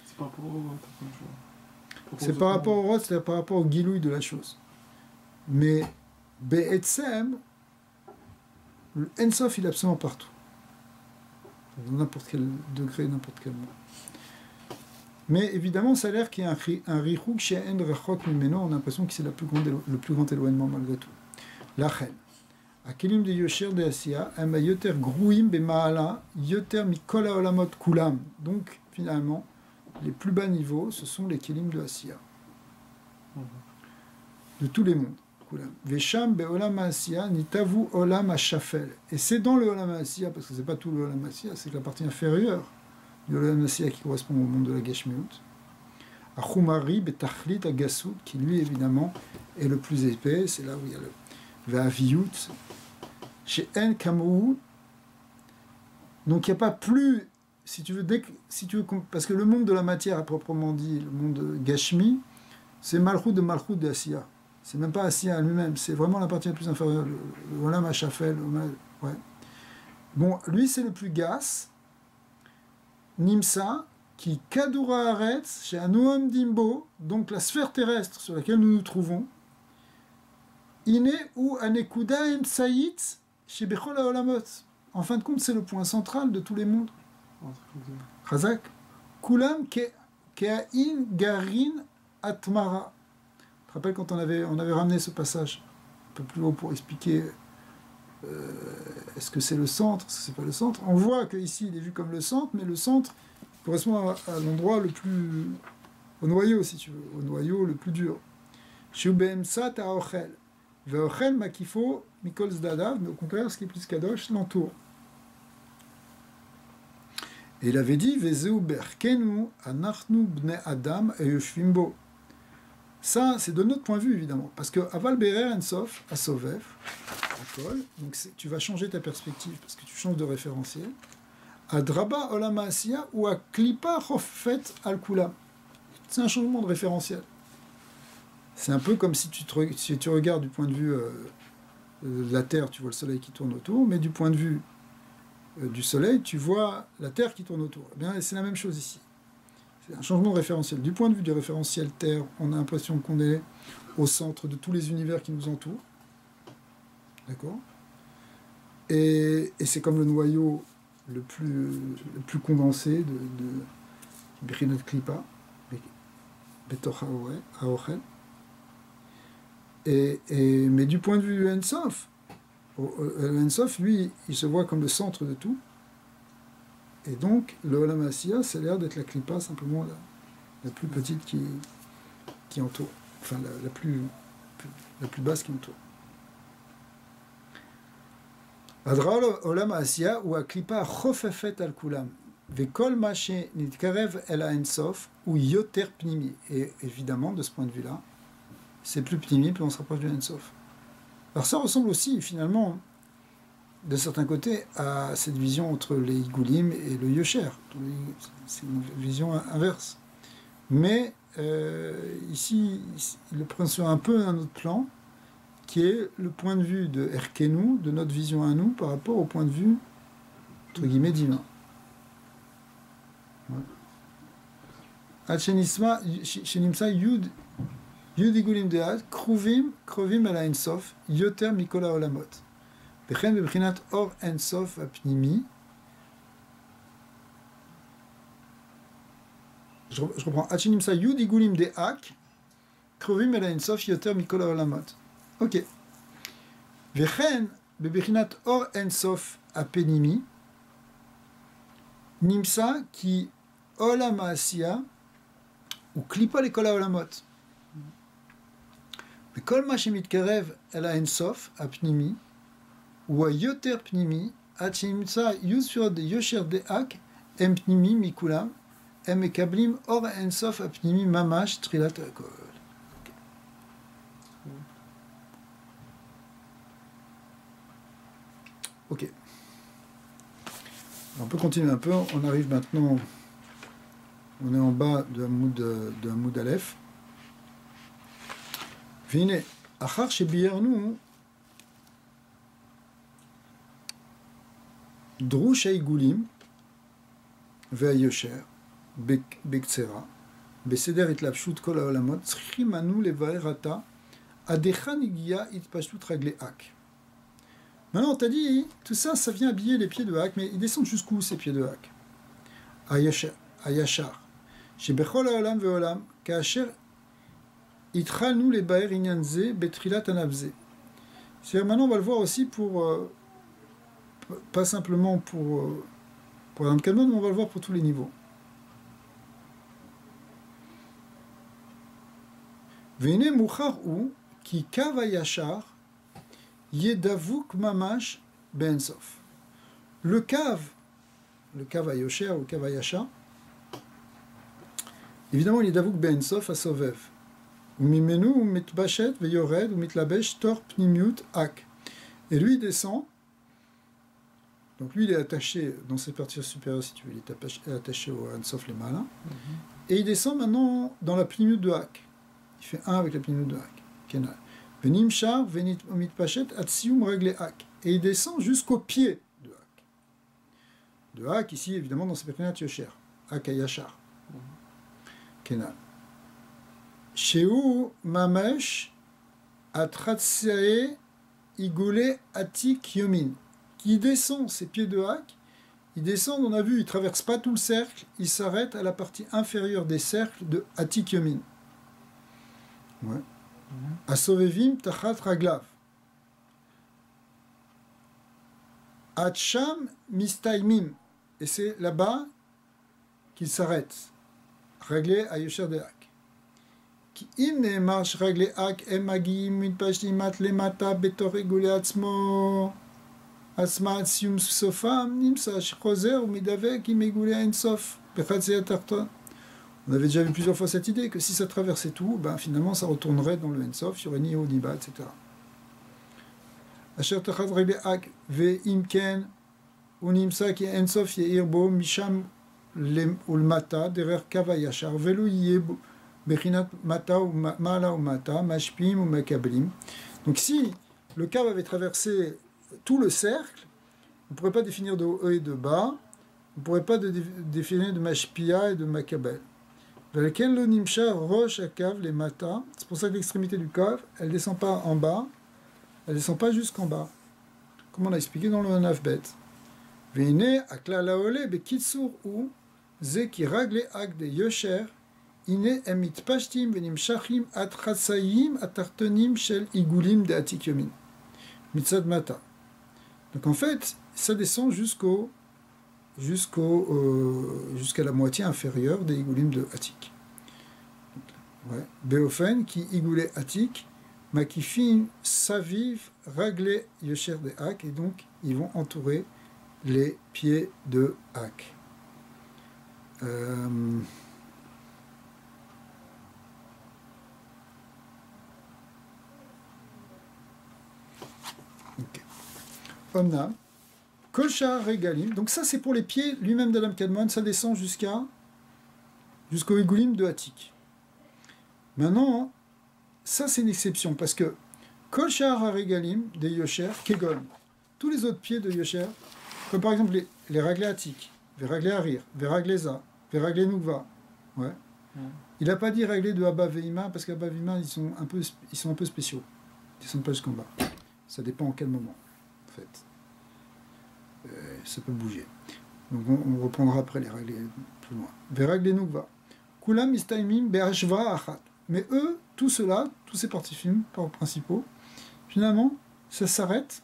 Speaker 2: C'est par rapport au Rot.
Speaker 1: C'est par rapport au Rot, c'est par rapport au Gilouï de la chose. Mais Be'etzem, le Ensof, il est absolument partout. Dans n'importe quel degré, n'importe quel moment. Mais évidemment, ça a l'air qu'il y a un richouk chez En Rechot Mimeno, on a l'impression que c'est le plus grand éloignement malgré tout. La reine. Akelim de Yosher de Asiya, Ema Yoter Gruim Bemaala, Yoter Mikola Olamot Kulam. Donc, finalement, les plus bas niveaux, ce sont les Kelim de Asiya. De tous les mondes. Kulam. Vesham Beolam Asiya, Nitavu Olam Ashafel. Et c'est dans le Olam Asiya, parce que c'est pas tout le Olam Asiya, c'est la partie inférieure du Olam Asiya qui correspond au monde de la Geshmiut. Achumari Betachlit Agasut, qui lui, évidemment, est le plus épais, c'est là où il y a le Va'aviyut. Chez En Kamou, donc il n'y a pas plus, si tu veux, parce que le monde de la matière, à proprement dit, le monde Gashmi, c'est Malchut de Asiya. C'est même pas Asiya lui-même, c'est vraiment la partie la plus inférieure, le Olam Hashafel. Ouais. Bon, lui c'est le plus gas, Nimsa, qui Kadura Aretz, chez Anoam Dimbo, donc la sphère terrestre sur laquelle nous nous trouvons, Ine ou Anekuda en Sayit, chez Bechol Olamot. En fin de compte, c'est le point central de tous les mondes. Chazak. Kulam Ke'ain Garin Atmara. Je te rappelle quand on avait ramené ce passage un peu plus haut pour expliquer est-ce que c'est le centre, est-ce que c'est pas le centre. On voit qu'ici il est vu comme le centre, mais le centre correspond à l'endroit le plus... au noyau, si tu veux, au noyau le plus dur. Shubemsa Ta'ochel. Ve'ochel Makifo Mikol Zdadav, mais au contraire, ce qui est plus kadosh l'entoure. Et il avait dit Vezeu Berkenu Anachnu Bne Adam Eyoshvimbo. Ça, c'est de notre point de vue, évidemment. Parce que Aval Berer Ensof, à Sovev, donc tu vas changer ta perspective parce que tu changes de référentiel. À Draba Olama Asiya ou à Klipa Chofet Al Kula. C'est un changement de référentiel. C'est un peu comme si tu regardes du point de vue de la Terre, tu vois le Soleil qui tourne autour, mais du point de vue du Soleil, tu vois la Terre qui tourne autour. Eh bien, c'est la même chose ici. C'est un changement de référentiel. Du point de vue du référentiel Terre, on a l'impression qu'on est au centre de tous les univers qui nous entourent. D'accord ? Et c'est comme le noyau le plus condensé de Berinat Klipa, Betoch Haochel. Mais du point de vue du Ensof, Ensof, lui, il se voit comme le centre de tout. Et donc, le Olam Asiya, ça a l'air d'être la Klipa, simplement la plus petite qui entoure. Enfin, la plus basse qui entoure. Adra Olam Asiya ou a Klipa Chofefet al Kulam. Vekol Maché Nitkarev El Ensof ou Yoter Pnimi. Et évidemment, de ce point de vue-là, c'est plus Pnimi, plus on se rapproche du Ensof. Alors ça ressemble aussi, finalement, de certains côtés, à cette vision entre les Igoulim et le Yosher. C'est une vision inverse. Mais ici, il le prend sur un peu un autre plan, qui est le point de vue de Erkenu, de notre vision à nous, par rapport au point de vue, entre guillemets, divin. Shenimsa Yud Igoulim Dead, Krovim Ala Ensof, Yoter Mikola Olamot. Bechen Bebrinat Or Ensof Apnimi. Je reprends. Achinimsa Yud Igoulim de Ak, Krovim Ala Ensof, Yoter Mikola Olamot. Ok. Bechen Bebrinat Or Ensof Apnimi. Nimsa qui Olam Asiya ou Klipa Lekola Olamot. וכל מה שמתקרב אל האינסוף, הפנימי, הוא היותר פנימי, עד שנמצא יוספיות יושר דאק, הם פנימי מכולם, הם מקבלים אור האינסוף הפנימי ממש תחילת הכל. Ok. On peut continuer un peu, on arrive maintenant, on est en bas de Hamoud Aleph. והנה, אחר שביארנו דרוש העיגולים והיושר בקצרה, בסדר התלבשות כל העולמות, צריכים אנו לבאר עתה עד היכן הגיעה התפשטות רגלי אק. Maintenant, on t'a dit, tout ça, ça vient habiller les pieds de Hak, mais ils descendent jusqu'où ces pieds de Hak? À Yachar. שבכל העולם ועולם, כאשר התחלנו לבאר עניין זה בתחילת ענף זה. C'est-à-dire maintenant on va le voir aussi pour, pas simplement pour Adam Kadmon, mais on va le voir pour tous les niveaux. והנה מוכח הוא כי קו הישר יהיה דבוק ממש באינסוף. Le קו היושר ou קו הישר, évidemment il est דבוק באינסוף הסובב. וממנו הוא מתבשט ויורד ומתלבש תוך פנימיות אק. Et lui il descend, donc lui il est attaché dans ses parties supérieures, si tu veux, il est attaché au Ensof les malins, et il descend maintenant dans la pnimut de Hak. Il fait un avec la pnimut de Hak. Kenal. Venim shar venit mitpachet atsium regle Hak. Et il descend jusqu'au pied de Hak. De Hak ici évidemment dans ses périnat yosher. Hak ayashar. Kenal. Sheu mamesh atratsae igole atik yomin. Qui descend ses pieds de Hak, il descend, on a vu, il ne traverse pas tout le cercle, il s'arrête à la partie inférieure des cercles de Atik Yomin. Ouais. Asovevim tachat raglav. Atcham mistaimim. Et c'est là-bas qu'il s'arrête. Réglé à Yosher de Hak. Ki im ne'emar shraglé Hak em magim mitpashtimat lemata betor igule atzmo. On avait déjà vu plusieurs fois cette idée que si ça traversait tout, ben finalement ça retournerait dans le Ensof, il n'y aurait ni haut ni bas, etc. Donc si le cave avait traversé tout le cercle, on ne pourrait pas définir de haut et de bas, on ne pourrait pas définir de mashpia et de makabel. C'est pour ça que l'extrémité du cave, elle ne descend pas en bas, elle ne descend pas jusqu'en bas, comme on a expliqué dans le Nafbet. Veine akla laole bekitsur ou ze ki ragle ak de yosher ine emit pashtim venim shachim atratsayim atartonim shel igulim de atik yomin mitzad mata. Donc en fait, ça descend jusqu'à la moitié inférieure des igoulim de Atik. Ouais. Beofen qui igoulé Atik, makifin saviv raglé yosher de Hak, et donc ils vont entourer les pieds de Hak. Omnam, Kolcha Regalim, donc ça c'est pour les pieds lui-même d'Adam Kadmon, ça descend jusqu'au Igoulim de Hatik. Maintenant, ça c'est une exception, parce que Kolcha Regalim des Yosher, Kegon, tous les autres pieds de Yosher, comme par exemple les Raglé Hatik, Veraglé Harir, Veraglé Za, Veraglé Nukva, ouais. Il n'a pas dit Raglé de Abba Veima, parce qu'Abba Veima ils sont un peu spéciaux, ils ne descendent pas jusqu'en bas. Ça dépend en quel moment. Fait. Ça peut bouger. Donc on reprendra après les règles plus loin. Verag Nukva. Kulam istaimim be'ashva achat. Mais eux, tout cela, tous ces participes principaux, finalement, ça s'arrête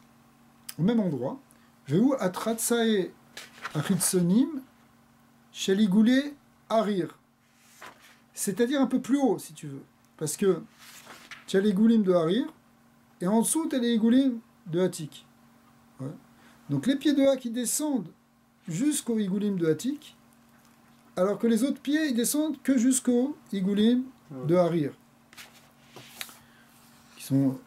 Speaker 1: au même endroit. Veu atratsae achitsonim sheligoulé arir. C'est-à-dire un peu plus haut, si tu veux. Parce que tu as les goulim de Harir, et en dessous, tu as les goulim de Hatik. Ouais. Donc les pieds de Hak, ils descendent jusqu'au Igoulim de Hatik, alors que les autres pieds, ils descendent que jusqu'au Igoulim de Harir. Qui sont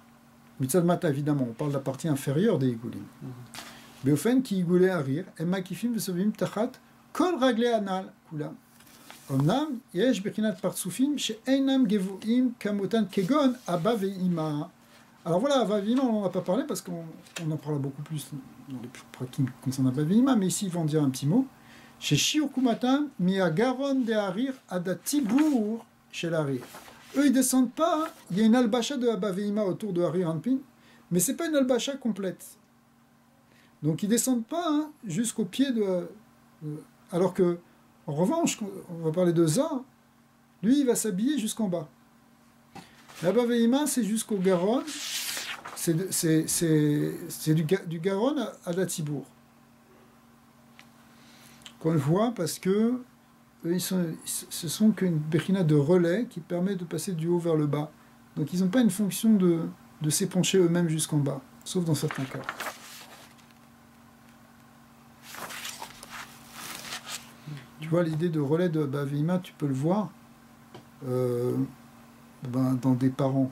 Speaker 1: Mitzad Mata, évidemment, on parle de la partie inférieure des Igoulim. Beofen qui Igoulé Harir, Emma Kifim Vesovim Tachat, Kol Raglé Anal, Kulam. Omnam, Yesh Bekinat Partsufim, She Einam Gevoim Kamotan Kegon, Abba Veima. Alors voilà, Abba Veima, on n'en a pas parlé parce qu'on en parlera beaucoup plus dans les prakim concernant Abba Veima, mais ici, ils vont en dire un petit mot. Chez Shiur Kumatam, Mia Garon de Harir, Ada Tibour, chez l'Harir. Eux, ils ne descendent pas, il y a une albacha de Abba Veima autour de Harir Anpin, mais ce n'est pas une albacha complète. Donc ils ne descendent pas jusqu'au pied de... Alors que, en revanche, on va parler de Za, lui, il va s'habiller jusqu'en bas. La Baveima, c'est jusqu'au Garonne, c'est du Garonne à Datibourg. Qu'on le voit parce que ce sont qu'une bechina de relais qui permet de passer du haut vers le bas. Donc ils n'ont pas une fonction de s'épancher eux-mêmes jusqu'en bas, sauf dans certains cas. Tu vois, l'idée de relais de Baveima, tu peux le voir dans des parents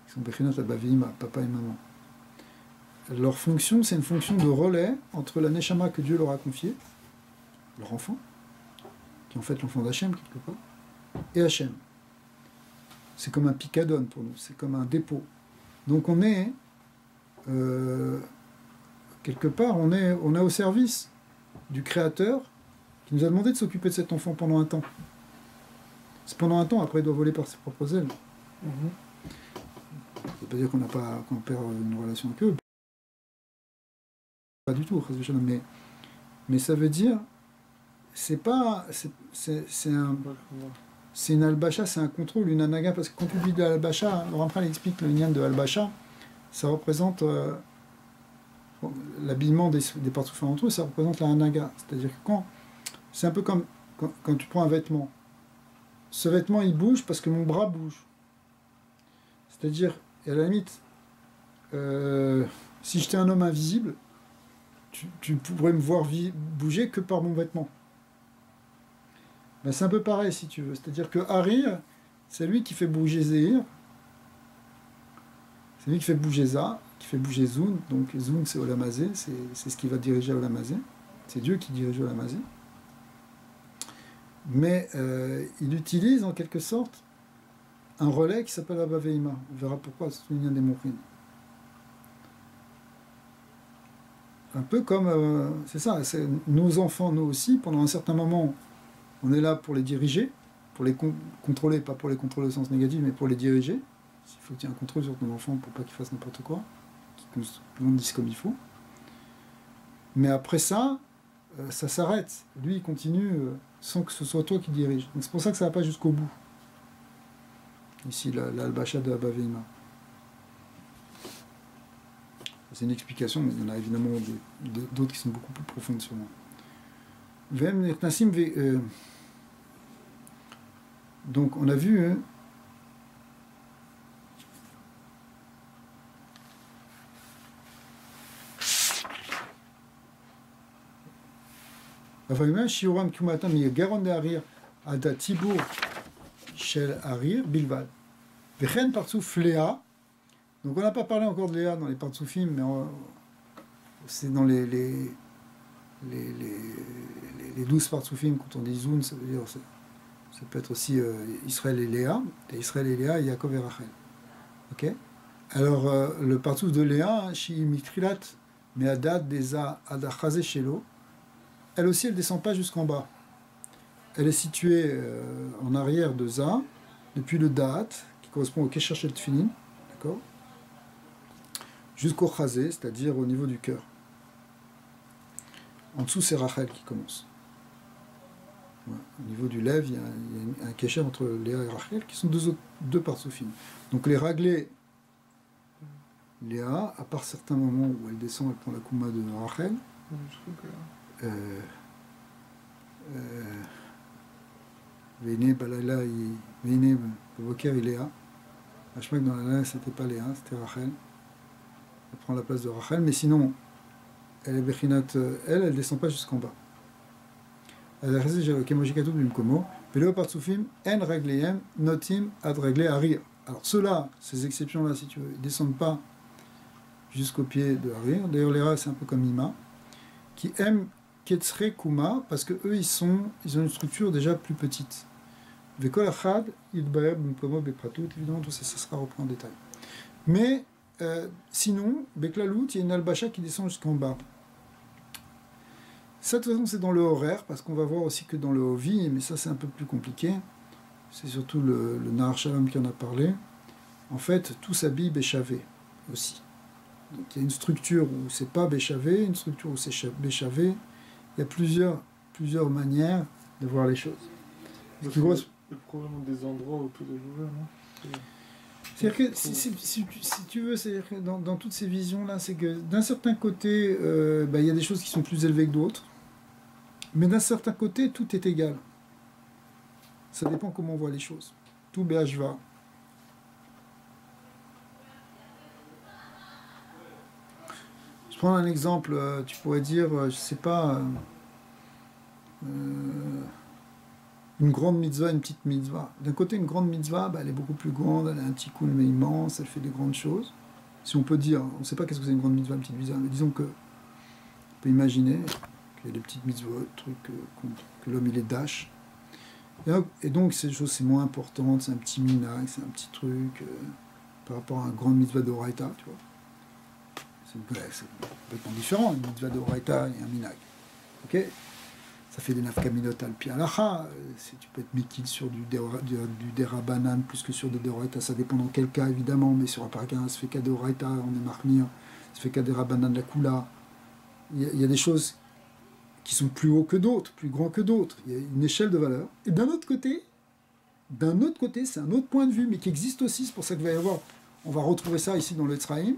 Speaker 1: qui sont Bechinat à Baveima, papa et maman. Leur fonction, c'est une fonction de relais entre la Neshama que Dieu leur a confiée, leur enfant, qui est en fait l'enfant d'Hachem quelque part, et Hachem. C'est comme un picadone pour nous, c'est comme un dépôt. Donc on est, quelque part, on est au service du Créateur qui nous a demandé de s'occuper de cet enfant pendant un temps. C'est pendant un temps, après il doit voler par ses propres ailes. Ça ne veut pas dire qu'on perd une relation avec eux. Pas du tout, mais ça veut dire, c'est une albacha, c'est un contrôle, une anaga, parce que quand tu dis de l'albacha, Laurent Pral explique le lien de albacha, ça représente l'habillement des partoufins entre eux, ça représente la anaga. C'est-à-dire que c'est un peu comme quand tu prends un vêtement. Ce vêtement, il bouge parce que mon bras bouge. C'est-à-dire, et à la limite, si j'étais un homme invisible, tu pourrais me voir bouger que par mon vêtement. Ben, c'est un peu pareil, si tu veux. C'est-à-dire que Harir, c'est lui qui fait bouger Zéhir. C'est lui qui fait bouger Za, qui fait bouger Zun. Donc Zun, c'est Olamazé, c'est ce qui va diriger Olamazé. C'est Dieu qui dirige Olamazé. Mais il utilise en quelque sorte un relais qui s'appelle Abba Veima. On verra pourquoi, c'est une lien des Mourines. Un peu comme, c'est ça, c'est nos enfants, nous aussi, pendant un certain moment, on est là pour les diriger, pour les contrôler, pas pour les contrôler au sens négatif, mais pour les diriger. Il faut qu'il y ait un contrôle sur nos enfants pour pas qu'ils fassent n'importe quoi, qu'ils nous disent comme il faut. Mais après ça, ça s'arrête. Lui, il continue sans que ce soit toi qui dirige. Donc c'est pour ça que ça va pas jusqu'au bout. Ici, l'albacha de Abba Veima. C'est une explication, mais il y en a évidemment d'autres qui sont beaucoup plus profondes sûrement. Donc on a vu Shiuram Kumatam Garon de Harir Ada Tibour Shel Harir Bilvad. Vechen Partsouf Léa. Donc on n'a pas parlé encore de Léa dans les Partsoufim, mais c'est dans les 12 Partsoufim, quand on dit Zoun, ça veut dire ça peut être aussi Israël et Léa, et Yaakov et Rachel. Ok. Alors le Partsouf de Léa, Shi Mikrilat Me'adad Deza Adachazé Shelo, elle aussi elle descend pas jusqu'en bas. Elle est située en arrière de Za, depuis le Da'at, qui correspond au Kesher Shel Tfilin, d'accord, jusqu'au Chazé, c'est-à-dire au niveau du cœur. En dessous, c'est Rachel qui commence. Ouais. Au niveau du lèvre, il y a un Kesher entre Léa et Rachel, qui sont deux Partsoufim. Donc les raglés, Léa, à part certains moments où elle descend, elle prend la Kouma de Rachel. Véné, Balala, Véné, Boker et Léa. Hachmak dans la Léa, c'était pas Léa, c'était Rachel. Elle prend la place de Rachel, mais sinon, elle est Bechinat, elle descend pas jusqu'en bas. Elle a resté Kemojikatou Bimkomo, Velo Partsoufim, En Ragleem, Notim, Ad Ragle Harir. Alors ceux-là, ces exceptions-là, si tu veux, ils descendent pas jusqu'au pied de Harir. D'ailleurs, Léa, c'est un peu comme Ima, qui aiment Ketzre Kuma, parce que eux, ils ont une structure déjà plus petite. Vekol Achad, Idbaer Bimkomo Bepratout, évidemment, tout ça sera repris en détail. Mais sinon, Beklalout, il y a une albacha qui descend jusqu'en bas. Ça, de toute façon, c'est dans le horaire, parce qu'on va voir aussi que dans le Hovi, mais ça, c'est un peu plus compliqué. C'est surtout le Nahar Shalom qui en a parlé. En fait, tout s'habille Béchavé aussi. Donc, il y a une structure où c'est pas Béchavé, une structure où c'est Béchavé. Il y a plusieurs manières de voir les choses.
Speaker 2: Il y a probablement des endroits où tout est ouvert, non?
Speaker 1: C'est-à-dire que si tu veux, c'est-à-dire que dans toutes ces visions-là, c'est que d'un certain côté, il y a des choses qui sont plus élevées que d'autres, mais d'un certain côté, tout est égal. Ça dépend comment on voit les choses. Tout BHVA. Je prends un exemple, tu pourrais dire, je sais pas, une grande mitzvah, une petite mitzvah. D'un côté, une grande mitzvah, elle est beaucoup plus grande, elle a un tikkun mais immense, elle fait des grandes choses. Si on peut dire, on ne sait pas qu'est-ce que c'est une grande mitzvah, une petite mitzvah, mais disons que on peut imaginer qu'il y a des petites mitzvot, trucs que l'homme il est dash. Et donc ces choses c'est moins importante, c'est un petit minag, c'est un petit truc par rapport à un grand mitzvah d'Oraita, tu vois. C'est complètement différent, une mitzvah d'Oraita et un minag. Ok? Ça fait des nafkaminot al-pi alacha, tu peux être mikil sur du derabanan plus que sur des deoraita, ça dépend dans quel cas évidemment, mais sur un paragraphe, ça fait qu'à deoraita, on est marnir, ça fait qu'à derabanan de la kula. Il y a des choses qui sont plus hauts que d'autres, plus grands que d'autres, il y a une échelle de valeur. Et d'un autre côté, c'est un autre point de vue, mais qui existe aussi, c'est pour ça qu'il va y avoir, on va retrouver ça ici dans le Tzraïm.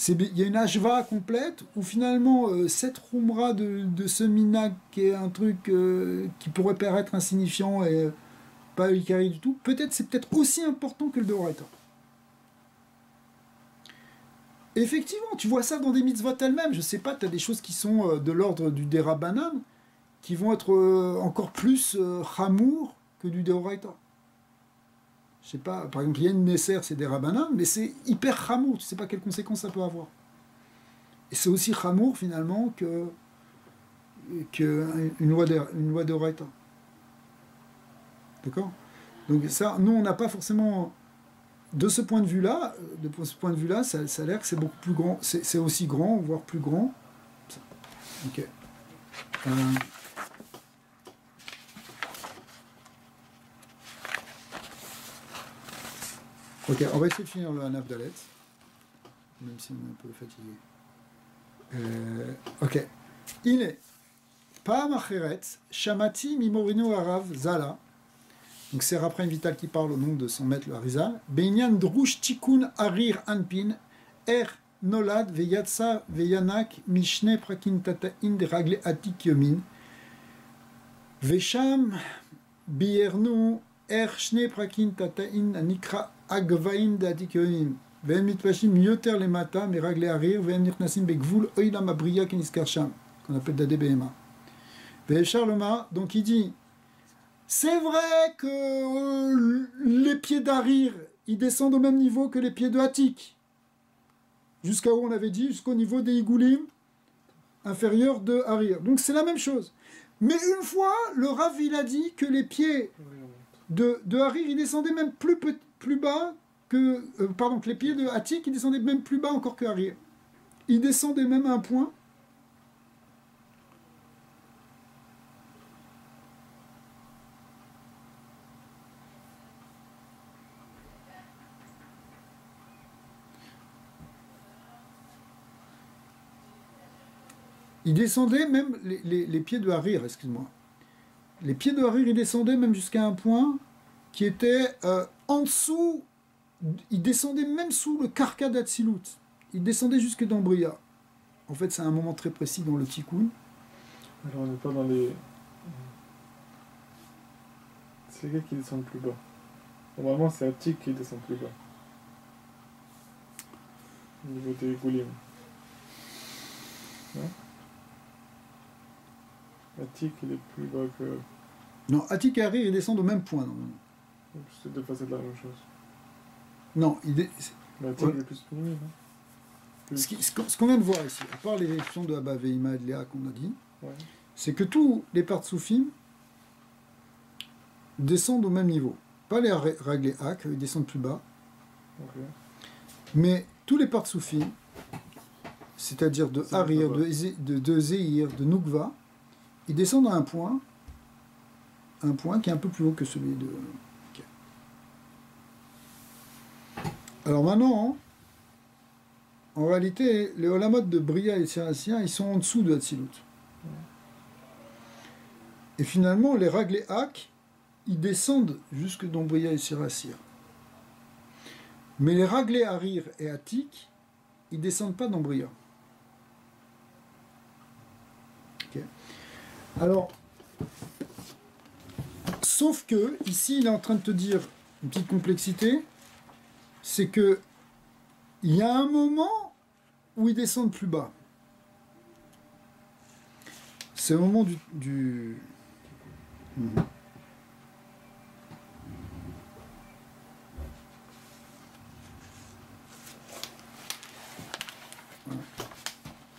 Speaker 1: Il y a une ashva complète où finalement cette rumra de ce minag qui est un truc qui pourrait paraître insignifiant et pas ikari du tout, c'est peut-être aussi important que le deoraita. Effectivement, tu vois ça dans des mitzvot elles-mêmes. Je sais pas, tu as des choses qui sont de l'ordre du derabanan qui vont être encore plus chamour que du deoraita. Je sais pas, par exemple, il y a une Nesser, c'est des rabanan, mais c'est hyper chamour, tu sais pas quelles conséquences ça peut avoir. Et c'est aussi chamour, finalement, qu'une loi de Raita. D'accord? Donc ça, nous, on n'a pas forcément... De ce point de vue-là, ça a l'air que c'est beaucoup plus grand. C'est aussi grand, voire plus grand. Ça. Ok. Ok, on va essayer de finir le Hanaf Dalet, même si on est un peu fatigué. Ok. Il est Pa'am Acheret, Shamati Mimorino Arav Zala. Donc c'est Raphaël Vital qui parle au nom de son maître le Harizal. Beinyan Drush Tikun Arir Anpin, Nolad Veyatsa Veyanak Mishne Prakin Tata'in de Ragle Atik Yomin. Vesham Biernu Shne Prakin Tata'in Anikra Agvaim de Atik Yomin. Ve'en mitpashim yoter le mata, mais ragle arir, ve'en nirnasim begvul oilam abriya keniskarsham, qu'on appelle Dadé Behema. Ve'eshar loma, donc il dit, c'est vrai que les pieds d'Arir, ils descendent au même niveau que les pieds de Hatik. Jusqu'à où on avait dit, jusqu'au niveau des Igoulim, inférieurs de Arir. Donc c'est la même chose. Mais une fois, le Rav, il a dit que les pieds de Arir, ils descendaient même plus bas que les pieds de Hatik, ils descendaient même plus bas encore que Arir. Ils descendaient même à un point. Ils descendaient même, les pieds de Harir, excuse-moi. Les pieds de Harir, ils descendaient même jusqu'à un point qui était en dessous. Il descendait même sous le Karka d'Atsilut. Il descendait jusque dans Bria. En fait, c'est un moment très précis dans le Tikkun.
Speaker 2: Alors, on n'est pas dans les... C'est les gars qui descendent plus bas. Normalement, c'est Hatik qui descend plus bas. Au niveau des Goulim. Non? Hatik, il est plus bas que...
Speaker 1: Non, Hatik et Harir, ils descendent au même point, normalement.
Speaker 2: C'est deux facettes de la même chose.
Speaker 1: Non,
Speaker 2: Mais Hatik, il est plus minime, hein.
Speaker 1: Ce qu'on vient de voir ici, à part les expressions de Abba Veima et de Léa qu'on a dit,
Speaker 2: ouais.
Speaker 1: C'est que tous les Partsoufim descendent au même niveau. Pas les Raglé Hak, ils descendent plus bas.
Speaker 2: Okay.
Speaker 1: Mais tous les Partsoufim, c'est-à-dire de Harir, de Zéhir, de Noukva, ils descendent à un point qui est un peu plus haut que celui de... Okay. Alors maintenant, en réalité, les Olamot de Bria et Siracien, ils sont en dessous de Hatzilut. Et finalement, les Raglé Hak, ils descendent jusque dans Bria et Sirasir. Mais les Raglé Harir et Atik, ils descendent pas dans Bria. Okay. Alors, sauf que, ici, il est en train de te dire une petite complexité, c'est que il y a un moment où ils descendent plus bas. C'est au moment du...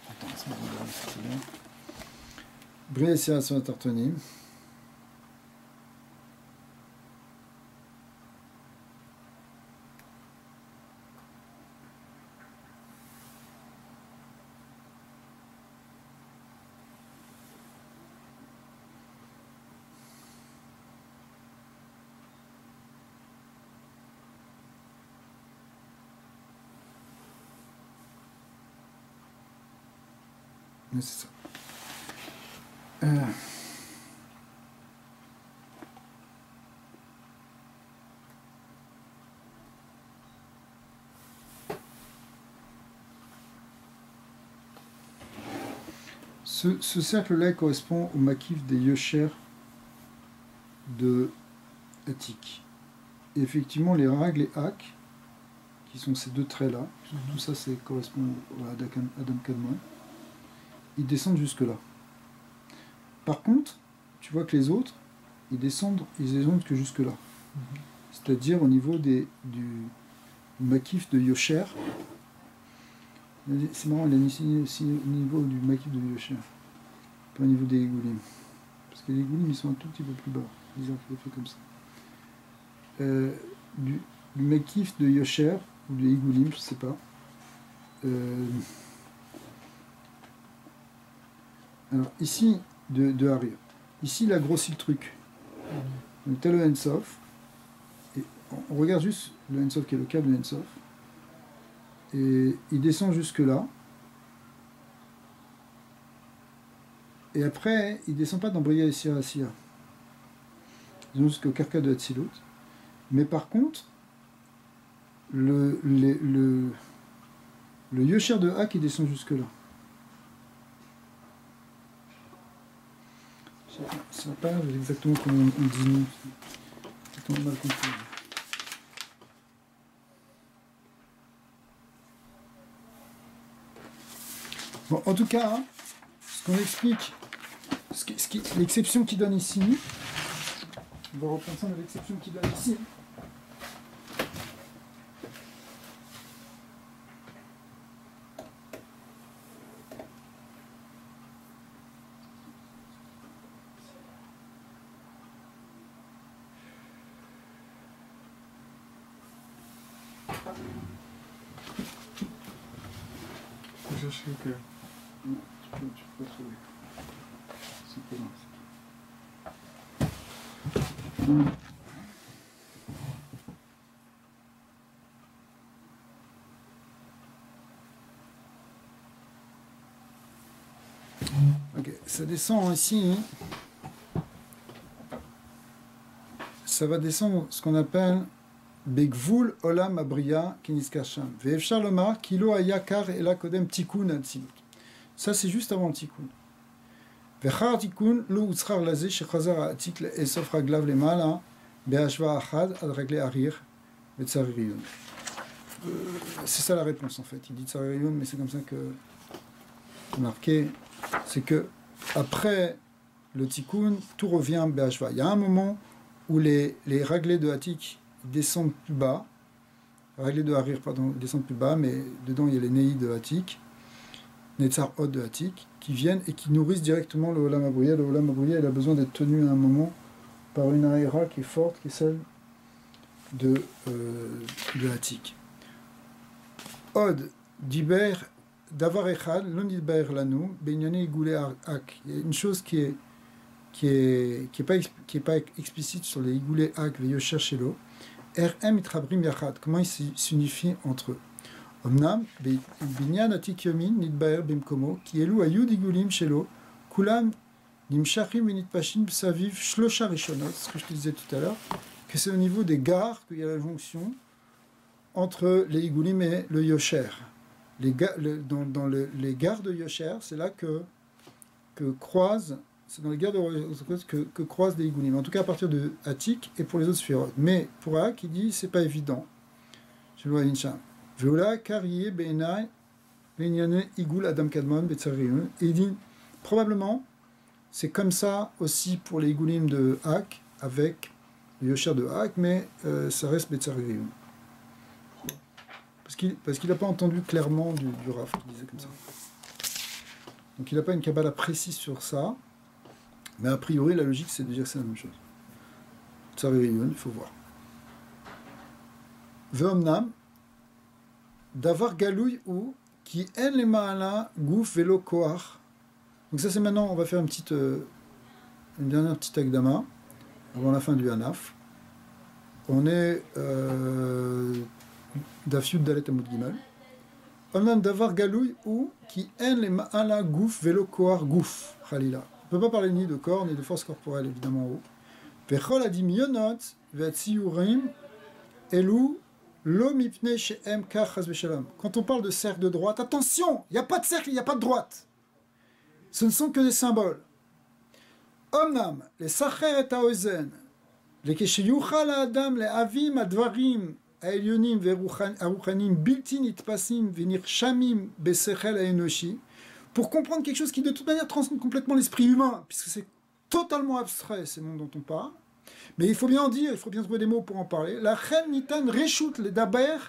Speaker 1: Attends, c'est bien. Bria et Sirasir à Tartonim. Mais c'est ça. Ce cercle-là correspond au maquis des Yosher de Attik. Et effectivement, les Rag, les Hak, qui sont ces deux traits-là, tout ça correspond à Adam Kadmon, ils descendent jusque-là. Par contre, tu vois que les autres, ils descendent que jusque-là. C'est-à-dire au niveau du maquis de Yosher. C'est marrant, il a mis ici au niveau du maquis de Yosher, pas au niveau des Igoulim. Parce que les Igoulim, ils sont un tout petit peu plus bas. C'est bizarre qu'il ait fait comme ça. Du maquis de Yosher, ou de Igoulim, je sais pas. Alors, ici, de Harir. Ici, il a grossi le truc. Donc, tu as le Ensof. Et on regarde juste le Ensof qui est le câble de Ensof. Et il descend jusque là. Et après, il descend pas dans Bria et Sirasir. Il descend jusqu'au Karka de Hatzilut. Mais par contre, le Yosher de Hak, il descend jusque là. Ça n'a pas l'air exactement comme on dit nous. C'est mal compris. Bon, en tout cas, hein, ce qu'on explique, l'exception qu'il donne ici, on va reprendre ça à l'exception qu'il donne ici.
Speaker 2: Que...
Speaker 1: Non, tu peux pas trouver. C'est pas grave. Ok, ça descend ici. Ça va descendre ce qu'on appelle Begvul Olam Abriya Kiniskasham. Ve'efshar lomar kilo ayakar ela kodem tikkun atzilut. Ça c'est juste avant le tikkun. Ve'char tikkun lo utzchar laze shechazar ha'atik le'esof raglav lemala be'ashva achad ad ragle harir ve'tzaririyun. C'est ça la réponse en fait. Il dit tzaririyun, mais c'est comme ça que c'est marqué. C'est que après le tikkun, tout revient be'ashva. Il y a un moment où les raglés de Hatik descendent plus bas, raglés de Harir, pardon, descendent plus bas, mais dedans il y a les Nehi de Hatik, Netzar Hod de Hatik, qui viennent et qui nourrissent directement le Olam Abouya. Le Olam Abouya, il a besoin d'être tenu à un moment par une Aïra qui est forte, qui est celle de Hatik. Od, Diber, Davar Echad, Lonidber Lanu, Benyane Goulé Ak. Il y a une chose qui est pas explicite sur les Igoulé Ak, Yosher Shelo. RM Itrabrim Yachad, comment ils s'unifient entre eux. Omnam, Binyan Atik Yomin, Nidbaer Bimkomo, qui elou Ayud Igulim Shelo, Kulam Nimshachim Vinitpashim Saviv Shlosha Rishonot, ce que je te disais tout à l'heure, que c'est au niveau des gares qu'il y a la jonction entre les Igoulim et le Yosher. Les gares de Yosher, c'est là que croisent, c'est dans les gares de que croisent les Igoulim. En tout cas à partir de Atik et pour les autres sphérotes. Mais pour Ak, il dit c'est pas évident. Je vois Incham. Veoula Kariye Beinai Benyane Igoul Adam Kadmon Betsariyun. Et il dit probablement c'est comme ça aussi pour les Igoulim de Ak avec le Yosher de Ak, mais ça reste Betsariyun. Parce qu'il n'a pas entendu clairement du Rav qui disait comme ça. Donc il n'a pas une Kabbalah précise sur ça, mais a priori la logique c'est de dire que c'est la même chose. Tsariyun, il faut voir. Veomnam, Davar Galouy ou qui en les Maala Gouf Velo Koach. Donc ça c'est maintenant, on va faire une dernière petite Akdama avant la fin du Hanaf. On est Dafyud Dalet Amud Gimal. Omnam Davar Galouy ou qui en les Maala Gouf Velo Koach Gouf Khalila. On ne peut pas parler ni de corps ni de force corporelle évidemment en haut. Vechol Adim Yonot Vetsiurim Elou. Quand on parle de cercle de droite, attention, il n'y a pas de cercle, il n'y a pas de droite. Ce ne sont que des symboles. Omnam, les sacher et haozen, les keshiyuchal adam, les avim, advarim, aelyonim, veruchanim, biltin itpasim, venir shamim, besechel aenoshi, pour comprendre quelque chose qui de toute manière transcende complètement l'esprit humain, puisque c'est totalement abstrait, ces mondes dont on parle. Mais il faut bien en dire, il faut bien trouver des mots pour en parler. La chen nitan reshut les daver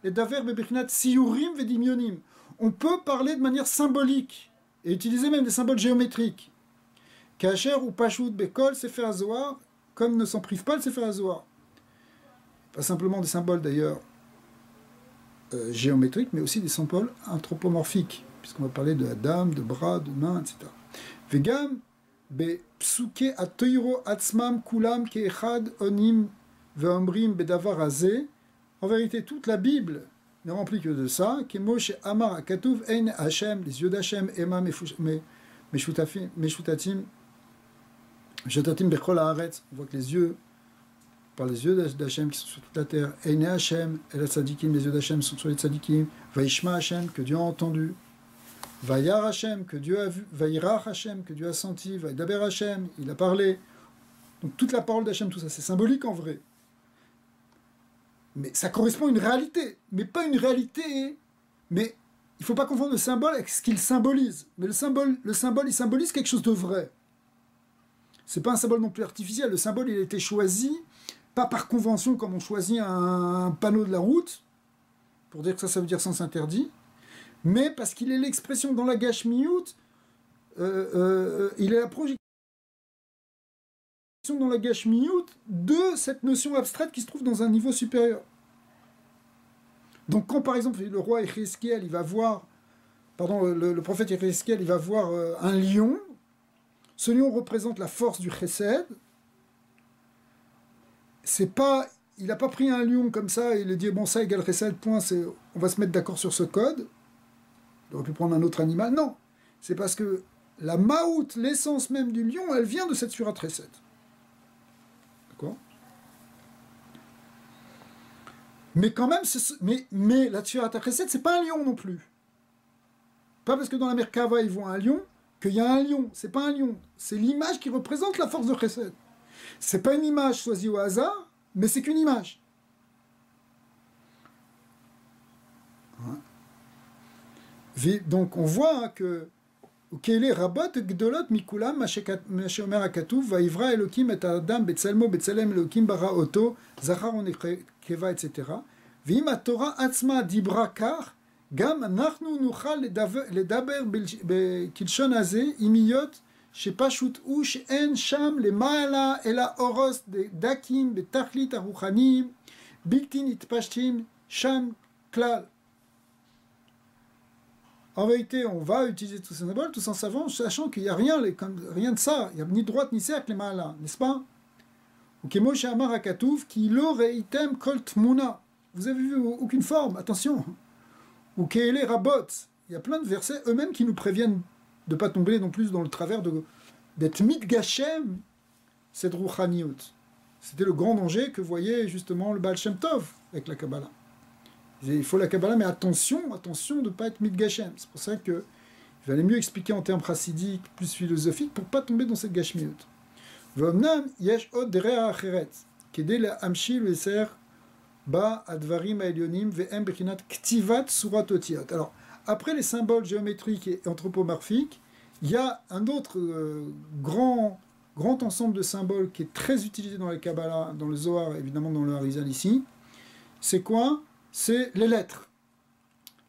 Speaker 1: bebechinat siyurim vedimyonim. On peut parler de manière symbolique et utiliser même des symboles géométriques. Kacher ou pashut bekol sefer hazohar, comme ne s'en prive pas le sefer hazohar. Pas simplement des symboles d'ailleurs géométriques, mais aussi des symboles anthropomorphiques, puisqu'on va parler de Adam, de bras, de mains, etc. Vegam בפסוקי התוירו עצמם כולם כאחד עונים ואומרים בדבר הזה. En vérité, toute la Bible n'est remplie que de ça. כמו שאמר הכתוב, אין השם, les yeux d'Hachem, אמה משותתים בכל הארץ. On voit que les yeux, par les yeux d'Hachem qui sont sur toute la terre, אין Hachem, et la tzadikim, les yeux d'Hachem sont sur les tzadikim. Vaishma Hachem, que Dieu a entendu. Vayar Hashem, que Dieu a vu, Vayrach Hashem, que Dieu a senti, Vaydaber Hashem, il a parlé. Donc toute la parole d'Hachem, tout ça, c'est symbolique en vrai. Mais ça correspond à une réalité. Mais pas une réalité. Mais il ne faut pas confondre le symbole avec ce qu'il symbolise. Mais le symbole, il symbolise quelque chose de vrai. C'est pas un symbole non plus artificiel. Le symbole, il a été choisi, pas par convention comme on choisit un panneau de la route, pour dire que ça veut dire sens interdit. Mais parce qu'il est l'expression dans la Gashmiyut, il est la projection dans la Gashmiyut de cette notion abstraite qui se trouve dans un niveau supérieur. Donc quand par exemple le roi Yechezkiel, il va voir, le prophète Yechezkiel, il va voir un lion, ce lion représente la force du Chesed. C'est pas, il n'a pas pris un lion comme ça et il a dit bon ça égale Chesed, point, on va se mettre d'accord sur ce code. Il aurait pu prendre un autre animal. Non, c'est parce que la maout, l'essence même du lion, elle vient de cette surat Chesed. D'accord ? Mais quand même, mais la surat Chesed, c'est pas un lion non plus. Pas parce que dans la Merkava, ils voient un lion, qu'il y a un lion. C'est pas un lion. C'est l'image qui représente la force de Chesed. C'est pas une image choisie au hasard, mais c'est qu'une image. Ouais. Donc on voit que Ukele rabot gdolot mikulam masheomer hakatuv vaivra Elokim et Adam betzelmo betzelem Elokim bara oto zachar onekeva etc. Vim haTorah atzma dibra kach gam anachnu nuchal ledaber bekilshon hazeh imiyot shepashut hu she'en sham lemaala ela oros dakim betachlit haruchanim bilti nitpashtim sham klal. En vérité, on va utiliser tous ces symboles, tous en sachant qu'il n'y a rien de ça. Il n'y a ni droite ni cercle, les mains n'est-ce pas? Ou Kemoshe Amar Hakatuv, qui l'aurait item kolt muna. Vous avez vu aucune forme, attention. Ou Keele Rabot. Il y a plein de versets eux-mêmes qui nous préviennent de ne pas tomber non plus dans le travers de d'être mitgashem, cette rouchaniout. C'était le grand danger que voyait justement le Baal Shem Tov avec la Kabbalah. Il faut la Kabbalah, mais attention de ne pas être mitgashem. C'est pour ça qu'il valait mieux expliquer en termes chassidiques, plus philosophiques, pour ne pas tomber dans cette gashmiout. V'omnam yesh od derea acheret, kedei le'amshil ve'ser ba advarim ha'elyonim ve'em bechinat ktivat surat otiyot. Alors, après les symboles géométriques et anthropomorphiques, il y a un autre grand ensemble de symboles qui est très utilisé dans la Kabbalah, dans le Zohar, évidemment dans le Harizal ici. C'est quoi? C'est les lettres,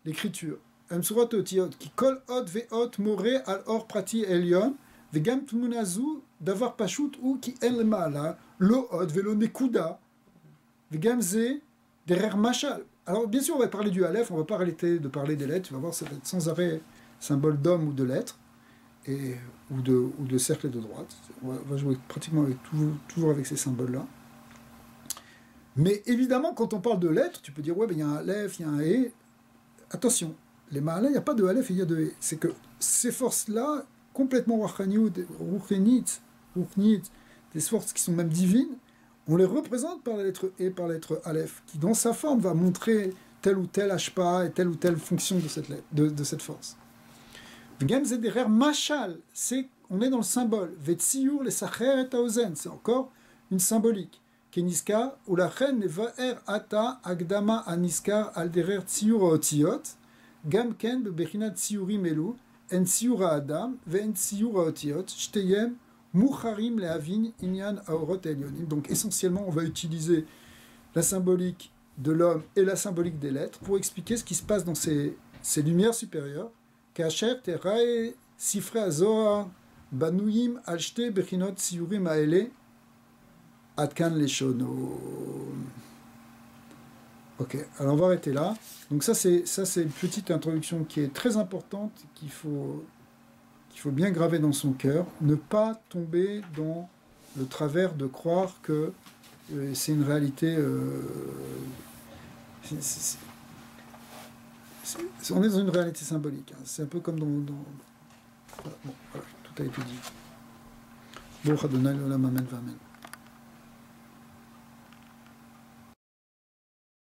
Speaker 1: l'écriture. Surat otiyot, qui kol od ve'ot more al or prati elyon, ve'gam tmunazu davar pashut ou ki en lemala, lo od ve'lo nekuda, ve'gam ze derer machal. Alors, bien sûr, on va parler du Aleph, on ne va pas arrêter de parler des lettres, tu vas voir, ça va être sans arrêt symbole d'homme ou de lettres, ou de cercle et de droite. On va jouer pratiquement toujours avec ces symboles-là. Mais évidemment, quand on parle de lettres, tu peux dire, ouais, il y a un Aleph, il y a un E. Attention, les Ma'aleh, il n'y a pas de Aleph et il y a de E. C'est que ces forces-là, complètement Ruchnit, des forces qui sont même divines, on les représente par la lettre E, par la lettre Aleph, qui dans sa forme va montrer tel ou tel hashpa et telle ou telle fonction de cette, de cette force. Machal, on est dans le symbole. Vetsiur les sacher et taozen, c'est encore une symbolique. Keniska, ou la reine vaer ata agdama aniskar alderer tsiur otiyot, gam ken bebechinat tsiuri melu, en tsiur adam, ve en tsiur otiyot, shteyem, Moucharim lehavin inyan aorot elyonim. Donc essentiellement, on va utiliser la symbolique de l'homme et la symbolique des lettres pour expliquer ce qui se passe dans ces lumières supérieures. Kacher terae sifre azora banuyim alshte bechinot siurim aele adkan leshono. Ok, alors on va arrêter là. Donc ça c'est une petite introduction qui est très importante, qu'il faut bien graver dans son cœur, ne pas tomber dans le travers de croire que c'est une réalité... on est dans une réalité symbolique. Hein. C'est un peu comme dans... Voilà, bon, voilà, tout a été dit. Bon, Adonai, l'olam, amen, amen.